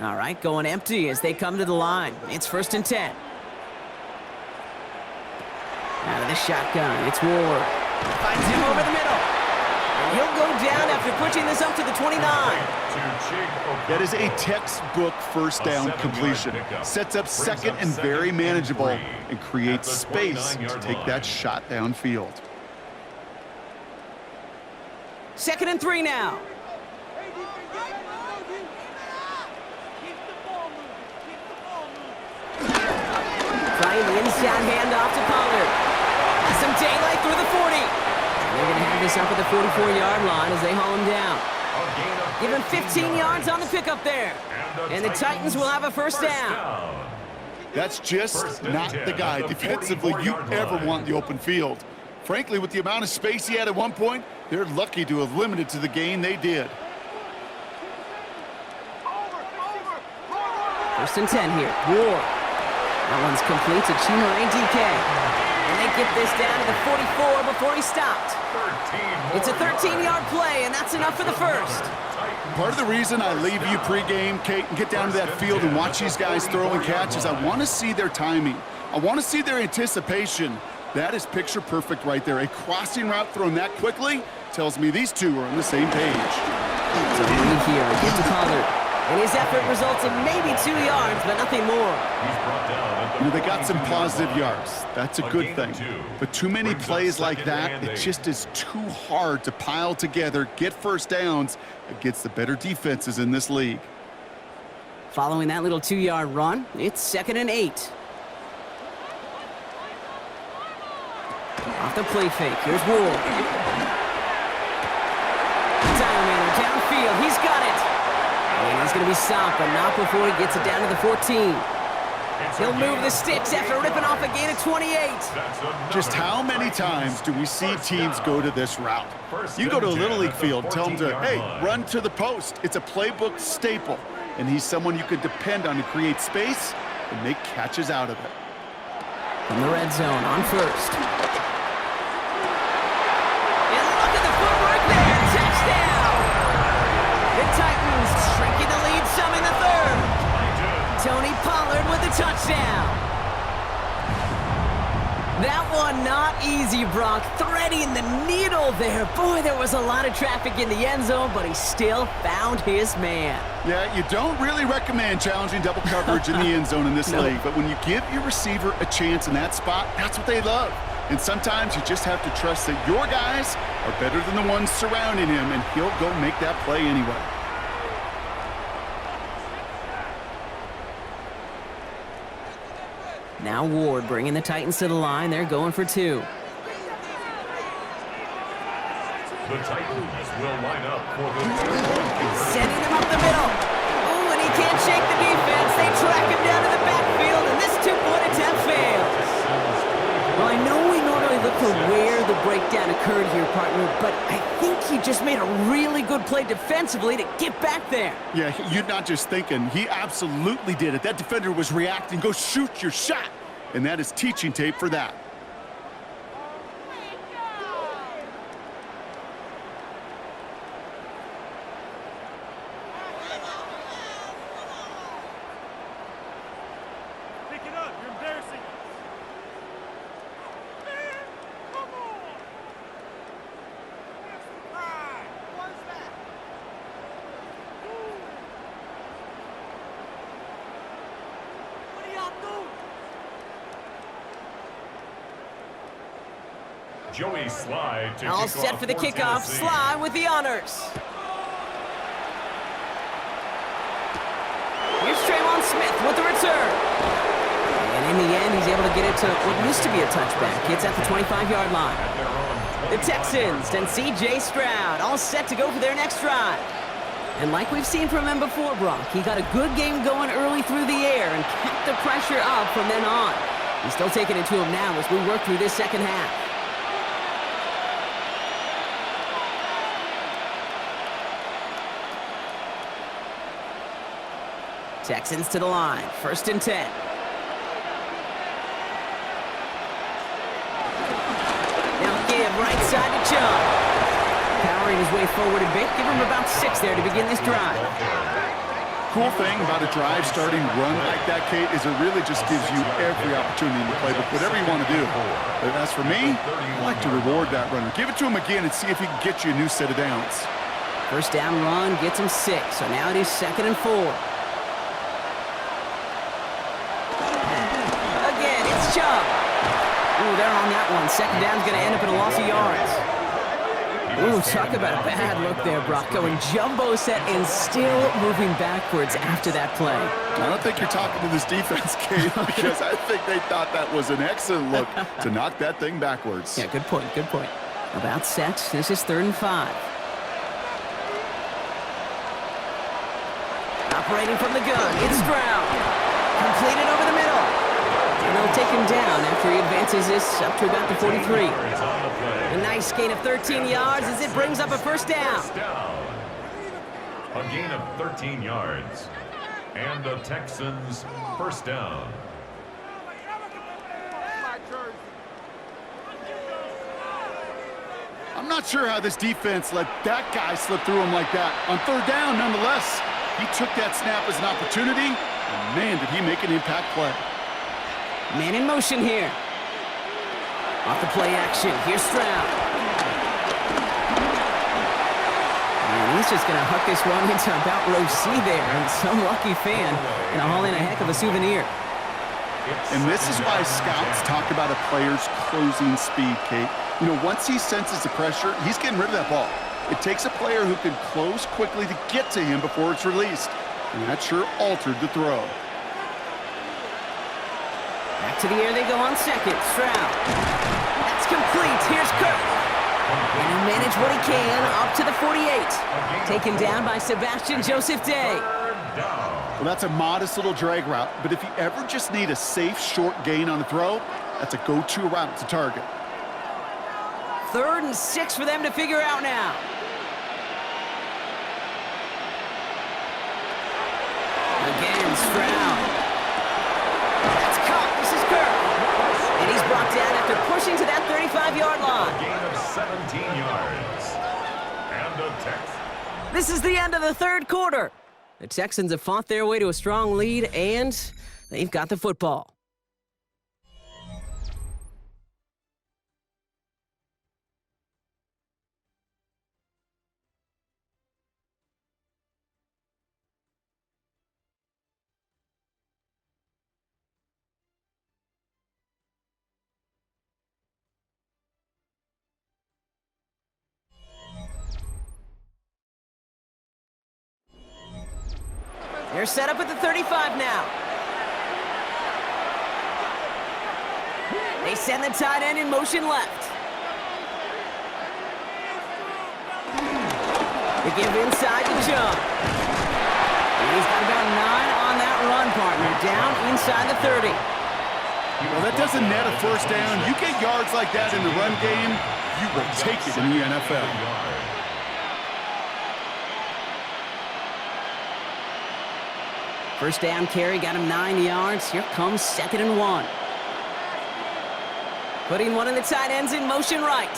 Speaker 1: All right, going empty as they come to the line. It's 1st and 10. Out of the shotgun, it's Ward. Finds him over the middle. And he'll go down after pushing this up to the 29.
Speaker 2: That is a textbook 1st down completion. Sets up 2nd and very manageable and creates space to take that shot downfield.
Speaker 1: 2nd and 3 now. Trying the inside handoff to Pollard. Some daylight through the 40. They're going to have this up at the 44-yard line as they haul him down. Give him 15 yards on the pickup there. And the Titans will have a 1st down.
Speaker 2: That's just not the guy defensively you ever want in the open field. Frankly, with the amount of space he had at one point, they're lucky to have limited to the gain they did.
Speaker 1: 1st and 10 here. Ward. That one's complete to Chima DK. And they get this down to the 44 before he stopped. It's a 13-yard play, and that's enough for the 1st.
Speaker 2: Part of the reason I leave you pregame, Kate, and get down to that field and watch these guys throw and catch is I want to see their timing. I want to see their anticipation. That is picture perfect right there. A crossing route thrown that quickly tells me these two are on the same page.
Speaker 1: So lead here, get to Pollard. And his effort results in maybe 2 yards, but nothing more.
Speaker 2: You know, they got some positive yards. That's a good thing. But too many plays like that, it just is too hard to pile together, get 1st downs against the better defenses in this league.
Speaker 1: Following that little 2-yard run, it's 2nd and 8. Off the play fake, here's Ward. Diamond downfield, he's got it. And he's going to be stopped, but not before he gets it down to the 14. He'll move the sticks after ripping off a gain of 28.
Speaker 2: Just how many times do we see teams go to this route? You go to a Little League field, tell them to, hey, run to the post. It's a playbook staple, and he's someone you could depend on to create space and make catches out of it.
Speaker 1: From the red zone on first. And look at the footwork there. Touchdown! The Titans shrinking the lead some in the third. Tony Pollard with the touchdown. That one not easy, Brock. Threading the needle there. Boy, there was a lot of traffic in the end zone, but he still found his man.
Speaker 2: Yeah, you don't really recommend challenging double coverage in the end zone in this league, but when you give your receiver a chance in that spot, that's what they love. And sometimes you just have to trust that your guys are better than the ones surrounding him, and he'll go make that play anyway.
Speaker 1: Now Ward bringing the Titans to the line. They're going for two.
Speaker 3: The Titans will line up for the
Speaker 1: Sending him up the middle. Oh, and he can't shake the defense. They track him down to the backfield, and this two-point attempt fails. Well, I know we normally look for where the breakdown occurred here, partner, but I think he just made a really good play defensively to get back there.
Speaker 2: Yeah, you're not just thinking. He absolutely did it. That defender was reacting. Go shoot your shot. And that is teaching tape for that.
Speaker 5: Pick it up. You're embarrassing. Man, come on. Have some pride. What's that? What are y'all doing?
Speaker 3: Joey Slide to
Speaker 1: All
Speaker 3: kick
Speaker 1: set
Speaker 3: off
Speaker 1: for the kickoff.
Speaker 3: Tennessee.
Speaker 1: Sly with the honors. Here's Trayvon Smith with the return. And in the end, he's able to get it to what used to be a touchback. It's at the 25-yard line. The Texans and C.J. Stroud all set to go for their next drive. And like we've seen from him before, Brock, he got a good game going early through the air and kept the pressure up from then on. He's still taking it to him now as we work through this second half. Texans to the line. 1st and 10. Now give right side to Chubb. Powering his way forward a bit. Give him about 6 there to begin this drive.
Speaker 2: Cool thing about a drive starting run like that, Kate, is it really just gives you every opportunity in the playbook, whatever you want to do. But as for me, I like to reward that runner. Give it to him again and see if he can get you a new set of downs.
Speaker 1: 1st down run gets him 6. So now it is 2nd and 4. Chubb. Ooh, they're on that one. 2nd down's going to end up in a loss of yards. Ooh, talk about a bad look there, Brock. Going jumbo set and still moving backwards after that play.
Speaker 2: I don't think you're talking to this defense, Kate, because I think they thought that was an excellent look to knock that thing backwards.
Speaker 1: Yeah, good point, good point. About set. This is 3rd and 5. Operating from the gun. It's Stroud. Completed over the middle. And they'll take him down after he advances this up to about the 43. A nice gain of 13 yards as it brings up a 1st down.
Speaker 3: A gain of 13 yards. And the Texans 1st down.
Speaker 2: I'm not sure how this defense let that guy slip through him like that. On 3rd down, nonetheless, he took that snap as an opportunity, and man, did he make an impact play.
Speaker 1: Man in motion here. Off the play action. Here's Stroud. And he's just going to hook this one into about row C there. And some lucky fan and haul in a heck of a souvenir.
Speaker 2: And this is why scouts talk about a player's closing speed, Kate. You know, once he senses the pressure, he's getting rid of that ball. It takes a player who can close quickly to get to him before it's released. And that sure altered the throw.
Speaker 1: Back to the air they go on 2nd. Stroud. That's complete. Here's Kirk. And he'll manage what he can up to the 48. Taken down by Sebastian Joseph Day.
Speaker 3: 3rd down.
Speaker 2: Well, that's a modest little drag route, but if you ever just need a safe, short gain on a throw, that's a go-to route to target.
Speaker 1: 3rd and 6 for them to figure out now. Again, Stroud. That's caught. This is Kirk. And he's brought down after pushing to that 35-yard line.
Speaker 3: A gain of 17 yards. And a Texans.
Speaker 1: This is the end of the 3rd quarter. The Texans have fought their way to a strong lead, and they've got the football. They're set up at the 35 now. They send the tight end in motion left. They give inside to John. And he's got about 9 on that run, partner. Down inside the 30.
Speaker 2: Well, that doesn't net a first down. You get yards like that in the run game, you will take it in the NFL.
Speaker 1: First down carry got him 9 yards. Here comes 2nd and 1. Putting one of the tight ends in motion right.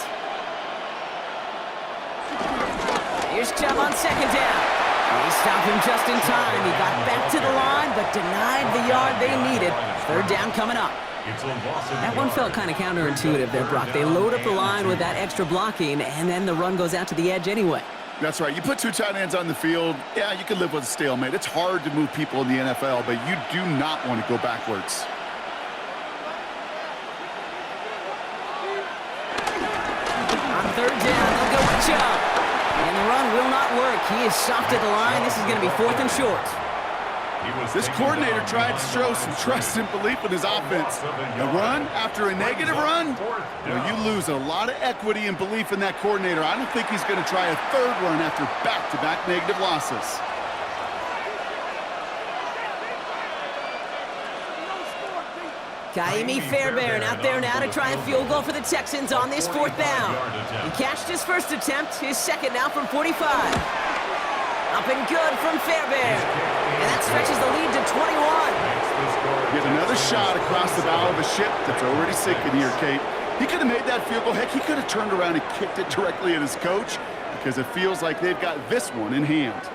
Speaker 1: Here's Chubb on 2nd down. They stopped him just in time. He got back to the line, but denied the yard they needed. 3rd down coming up. That one felt kind of counterintuitive there, Brock. They load up the line with that extra blocking, and then the run goes out to the edge anyway.
Speaker 2: That's right. You put 2 tight ends on the field, yeah, you can live with a stalemate. It's hard to move people in the NFL, but you do not want to go backwards.
Speaker 1: On 3rd down, they'll go with Chubb. And the run will not work. He is soft at the line. This is going to be 4th and short.
Speaker 2: This coordinator tried to show some trust and belief in his offense. A run after a negative run? Well, you lose a lot of equity and belief in that coordinator. I don't think he's going to try a 3rd run after back-to-back negative losses.
Speaker 1: Kaimi Fairbairn out there now to try a field goal for the Texans on this 4th down. He catched his first attempt, his 2nd now from 45. Up and good from Fairbairn. And that stretches the lead to 21.
Speaker 2: Get another shot across the bow of a ship that's already sinking here, Kate. He could have made that field goal. Heck, he could have turned around and kicked it directly at his coach because it feels like they've got this one in hand.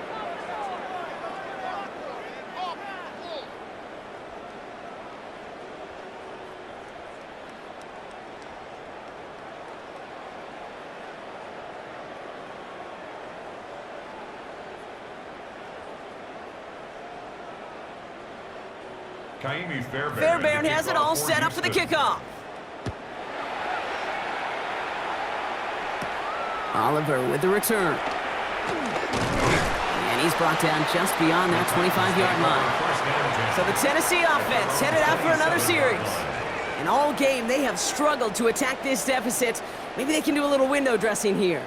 Speaker 1: Fairbairn has it all set up for the kickoff. Oliver with the return. And he's brought down just beyond that 25-yard line. So the Tennessee offense headed out for another series. And all game, they have struggled to attack this deficit. Maybe they can do a little window dressing here.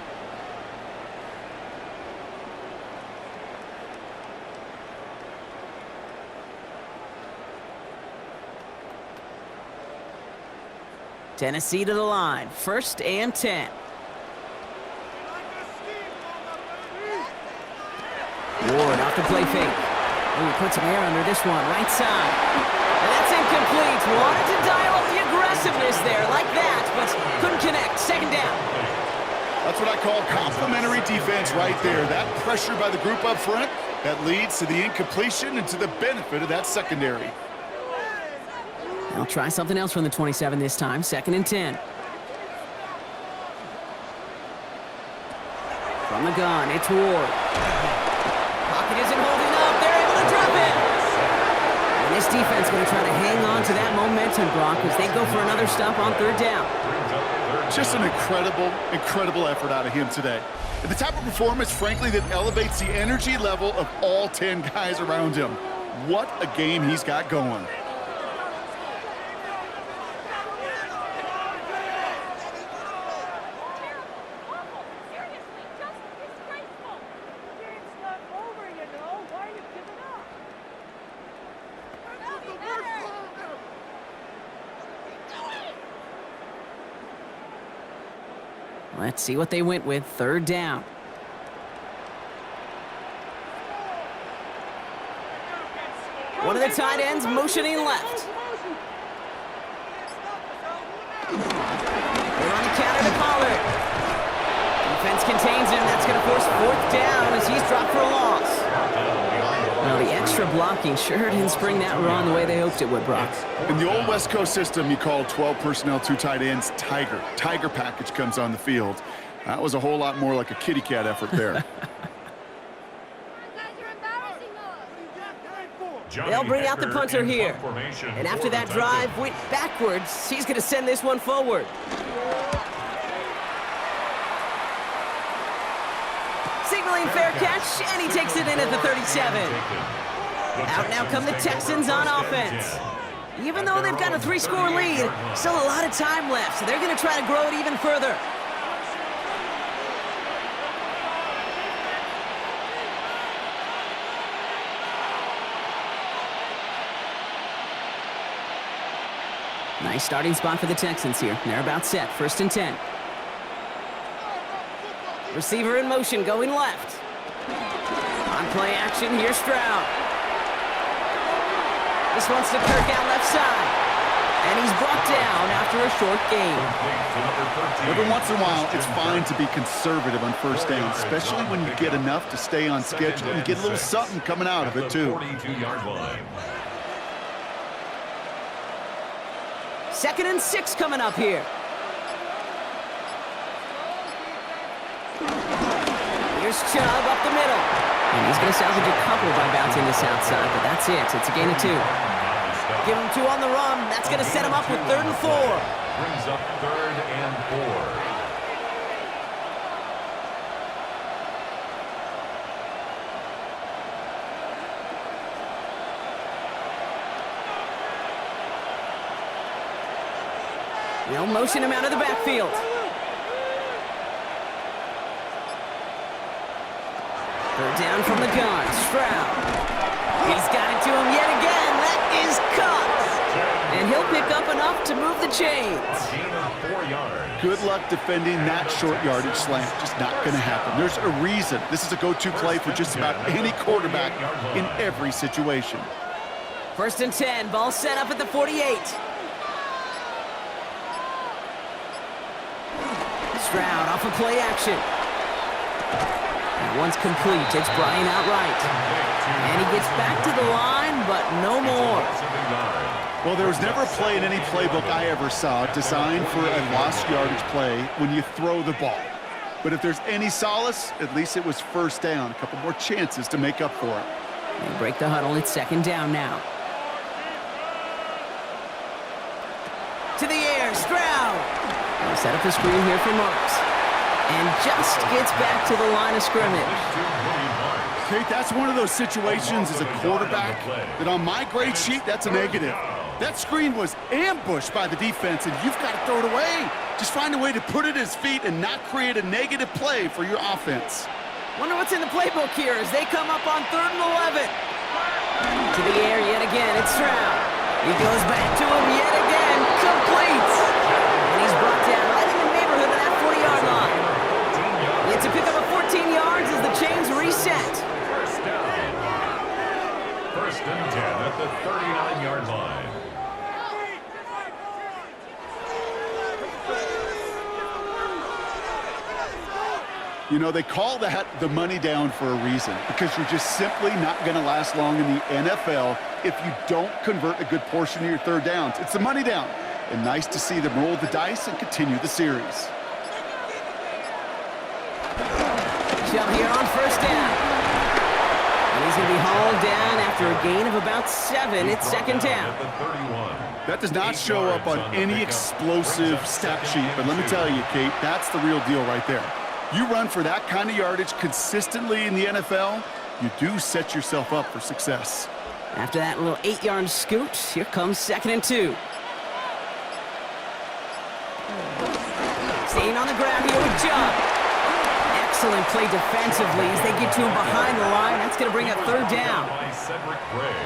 Speaker 1: Tennessee to the line. 1st and 10. Ward off the play fake. Ooh, puts some air under this one. Right side. And that's incomplete. Wanted to dial up the aggressiveness there like that, but couldn't connect. 2nd down.
Speaker 2: That's what I call complimentary defense right there. That pressure by the group up front, that leads to the incompletion and to the benefit of that secondary.
Speaker 1: They'll try something else from the 27 this time. 2nd and 10. From the gun, it's Ward. Pocket isn't holding up. They're able to drop it. And this defense going to try to hang on to that momentum, Brock, as they go for another stop on 3rd down.
Speaker 2: Just an incredible effort out of him today. And the type of performance, frankly, that elevates the energy level of all 10 guys around him. What a game he's got going.
Speaker 1: Let's see what they went with. Third down. One of the tight ends motioning left. They're on the counter to Pollard. Defense contains him. That's going to force fourth down as he's dropped for a loss. Well, the extra blocking sure didn't spring that run the way they hoped it would, Brock.
Speaker 2: In the old West Coast system, you call 12 personnel, 2 tight ends, Tiger. Tiger package comes on the field. That was a whole lot more like a kitty cat effort there.
Speaker 1: They'll bring out the punter here. And after that drive went backwards, he's going to send this one forward. Signaling fair catch, and he takes it in at the 37. Out now come the Texans on offense. Even though they've got a 3-score lead, still a lot of time left, so they're going to try to grow it even further. Nice starting spot for the Texans here. They're about set. 1st and 10. Receiver in motion, going left. On play action, here's Stroud. This one's to Kirk out left side. And he's brought down after a short gain.
Speaker 2: Every once in a while, it's fine to be conservative on first down, especially when you get enough to stay on schedule and get a little something coming out of it, too.
Speaker 3: 42-yard line.
Speaker 1: 2nd and 6 coming up here. Here's Chubb up the middle. And he's going to salvage a couple by bouncing this outside, but that's it. It's a gain of 2. Give him 2 on the run. That's going to set him up with 3rd and 4.
Speaker 3: Brings up 3rd and 4.
Speaker 1: They'll motion him out of the backfield. 3rd down from the gun. Stroud. He's got it to him yet again. That is cut. And he'll pick up enough to move the chains.
Speaker 3: Gain of 4 yards.
Speaker 2: Good luck defending that short yardage slant. Just not going to happen. There's a reason. This is a go-to play for just about any quarterback in every situation.
Speaker 1: 1st and 10. Ball set up at the 48. Stroud off of play action. That one's complete. It's Bryant outright. And he gets back to the line, but no more.
Speaker 2: Well, there was never a play in any playbook I ever saw designed for a lost yardage play when you throw the ball. But if there's any solace, at least it was 1st down. A couple more chances to make up for it.
Speaker 1: They break the huddle. It's 2nd down now. To the air, Stroud. They'll set up the screen here for Marks. And just gets back to the line of scrimmage.
Speaker 2: Kate, that's one of those situations as a quarterback that on my grade sheet, that's a negative. That screen was ambushed by the defense, and you've got to throw it away. Just find a way to put it at his feet and not create a negative play for your offense.
Speaker 1: Wonder what's in the playbook here as they come up on 3rd and 11. To the air yet again, it's Stroud. He goes back to him yet again, complete. And he's brought down right in the neighborhood of that 40-yard line. It's a pickup of 14 yards as the chains reset.
Speaker 3: 1st down. 1st and 10 at the 39-yard line.
Speaker 2: You know, they call that the money down for a reason, because you're just simply not going to last long in the NFL if you don't convert a good portion of your 3rd downs. It's the money down. And nice to see them roll the dice and continue the series.
Speaker 1: Chubb here on 1st down. And he's going to be hauled down after a gain of about 7. It's 2nd down.
Speaker 2: That does not show up on any explosive stat sheet, but let me tell you, Kate, that's the real deal right there. You run for that kind of yardage consistently in the NFL, you do set yourself up for success.
Speaker 1: After that little 8-yard scoot, here comes 2nd and 2. Staying on the ground here with Chubb. Excellent play defensively as they get to him behind the line. That's going to bring up 3rd down.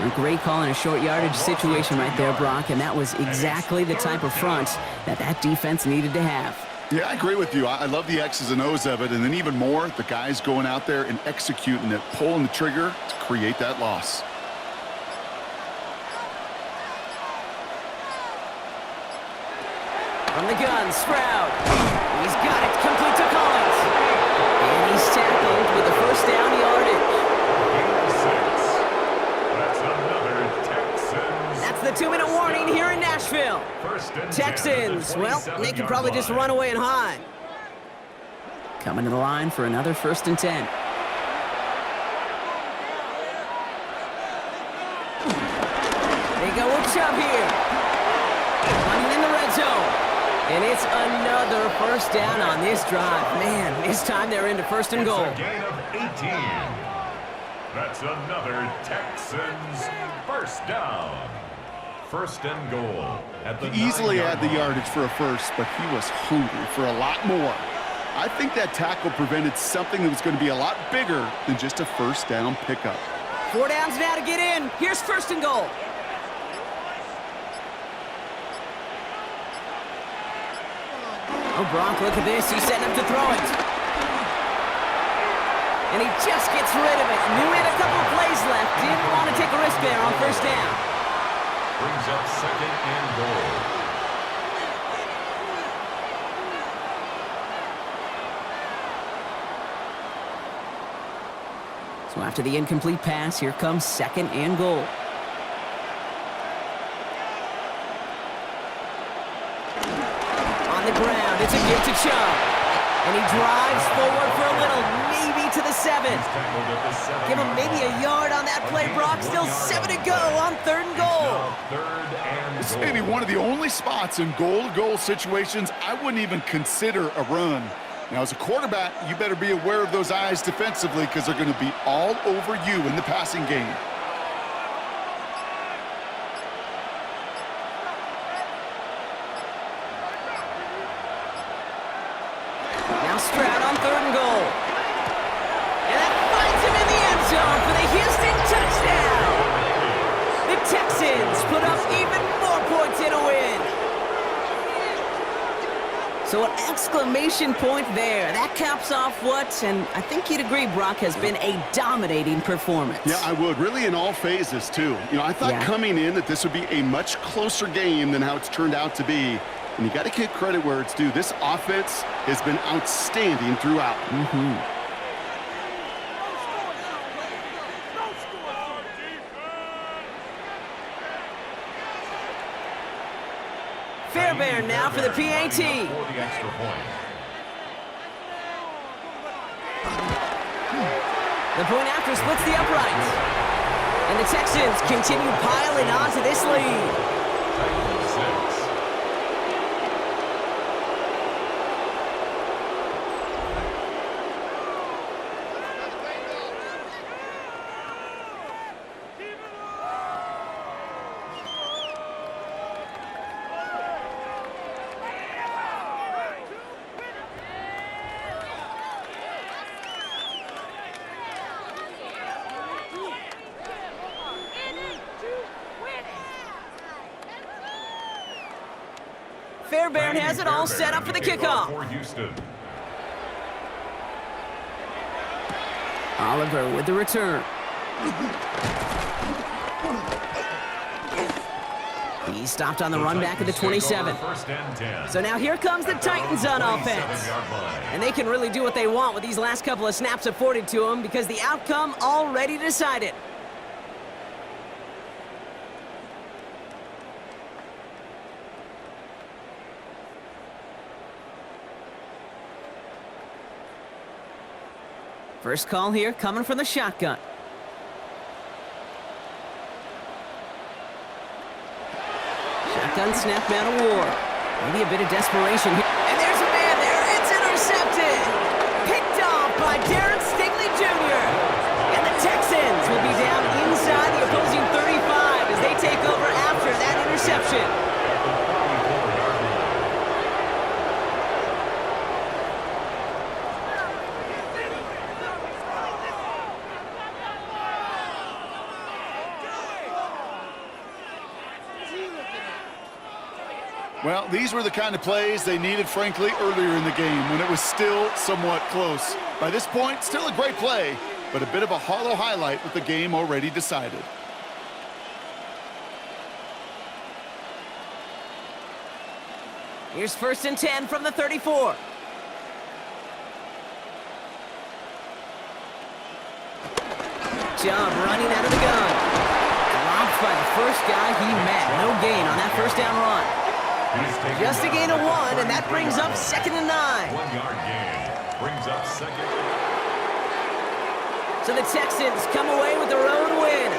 Speaker 1: A great call in a short yardage situation right there, Brock, and that was exactly the type of front that defense needed to have.
Speaker 2: Yeah, I agree with you. I love the X's and O's of it, and then even more, the guys going out there and executing it, pulling the trigger to create that loss.
Speaker 1: From the gun, Stroud. He's got it, complete to Collins. And he's tackled with the first down yardage.
Speaker 3: That's another Texans.
Speaker 1: That's the 2-minute warning here in Nashville. Texans, well, they can probably just run away and hide. Coming to the line for another 1st and 10. They go with Chubb here. Running in the red zone. And it's another first down on this drive. Man, this time they're into 1st and goal.
Speaker 3: It's a gain of 18. That's another Texans first down. 1st and goal. At the
Speaker 2: He easily had the yardage for a first, but he was hungry for a lot more. I think that tackle prevented something that was going to be a lot bigger than just a first down pickup.
Speaker 1: 4 downs now to get in. Here's 1st and goal. Oh, Gronk, look at this. He's setting up to throw it. And he just gets rid of it. Knew he had a couple of plays left. Didn't want to take a risk there on 1st down.
Speaker 3: Brings up 2nd and goal.
Speaker 1: So after the incomplete pass, here comes 2nd and goal. On the ground, it's a give to Chubb. And he drives forward for a little, maybe to the 7. Give him maybe a yard on that play, Brock. Still 7 to go on 3rd and goal.
Speaker 2: This may be one of the only spots in goal-to-goal situations I wouldn't even consider a run. Now, as a quarterback, you better be aware of those eyes defensively because they're going to be all over you in the passing game.
Speaker 1: Now Stroud on 3rd and goal. And that finds him in the end zone for the Houston touchdown. The Texans put up even more points in a win. So an exclamation point there. That caps off what, and I think you'd agree, Brock, has been a dominating performance.
Speaker 2: Yeah, I would. Really in all phases, too. You know, I thought coming in that this would be a much closer game than how it's turned out to be. And you got to give credit where it's due. This offense has been outstanding throughout.
Speaker 1: Fairbairn now for the PAT.
Speaker 3: For the extra point.
Speaker 1: The point after splits the uprights. And the Texans continue piling on to this lead. Fairbairn has it all set up for the kickoff. Oliver with the return. He stopped on the run back at the 27. So now here comes the Titans on offense. And they can really do what they want with these last couple of snaps afforded to them because the outcome already decided. First call here coming from the shotgun. Shotgun snap out of war. Maybe a bit of desperation here. And there's a man there. It's intercepted. Picked off by Darren Stigley Jr. And the Texans will be down inside the opposing 35 as they take over after that interception.
Speaker 2: Well, these were the kind of plays they needed, frankly, earlier in the game when it was still somewhat close. By this point, still a great play, but a bit of a hollow highlight with the game already decided.
Speaker 1: Here's 1st and 10 from the 34. Job running out of the gun. Dropped by the first guy he met. No gain on that first down run. Just a gain of 1, and that brings up 2nd and 9.
Speaker 3: 1-yard gain brings up 2nd.
Speaker 1: So the Texans come away with the road win.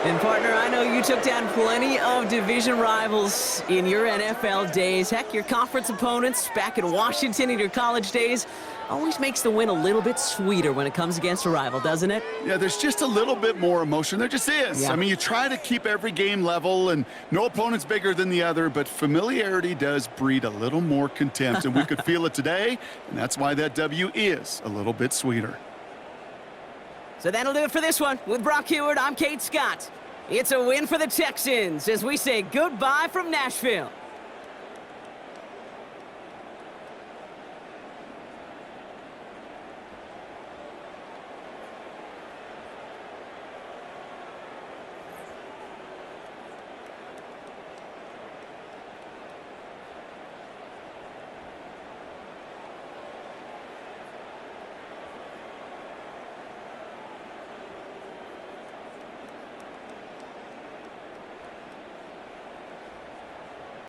Speaker 1: And partner, I know you took down plenty of division rivals in your NFL days. Heck, your conference opponents back in Washington in your college days always makes the win a little bit sweeter when it comes against a rival, doesn't it?
Speaker 2: Yeah, there's just a little bit more emotion. There just is.
Speaker 1: Yeah.
Speaker 2: I mean, you try to keep every game level, and no opponent's bigger than the other, but familiarity does breed a little more contempt, and we could feel it today, and that's why that W is a little bit sweeter.
Speaker 1: So that'll do it for this one. With Brock Heward, I'm Kate Scott. It's a win for the Texans as we say goodbye from Nashville.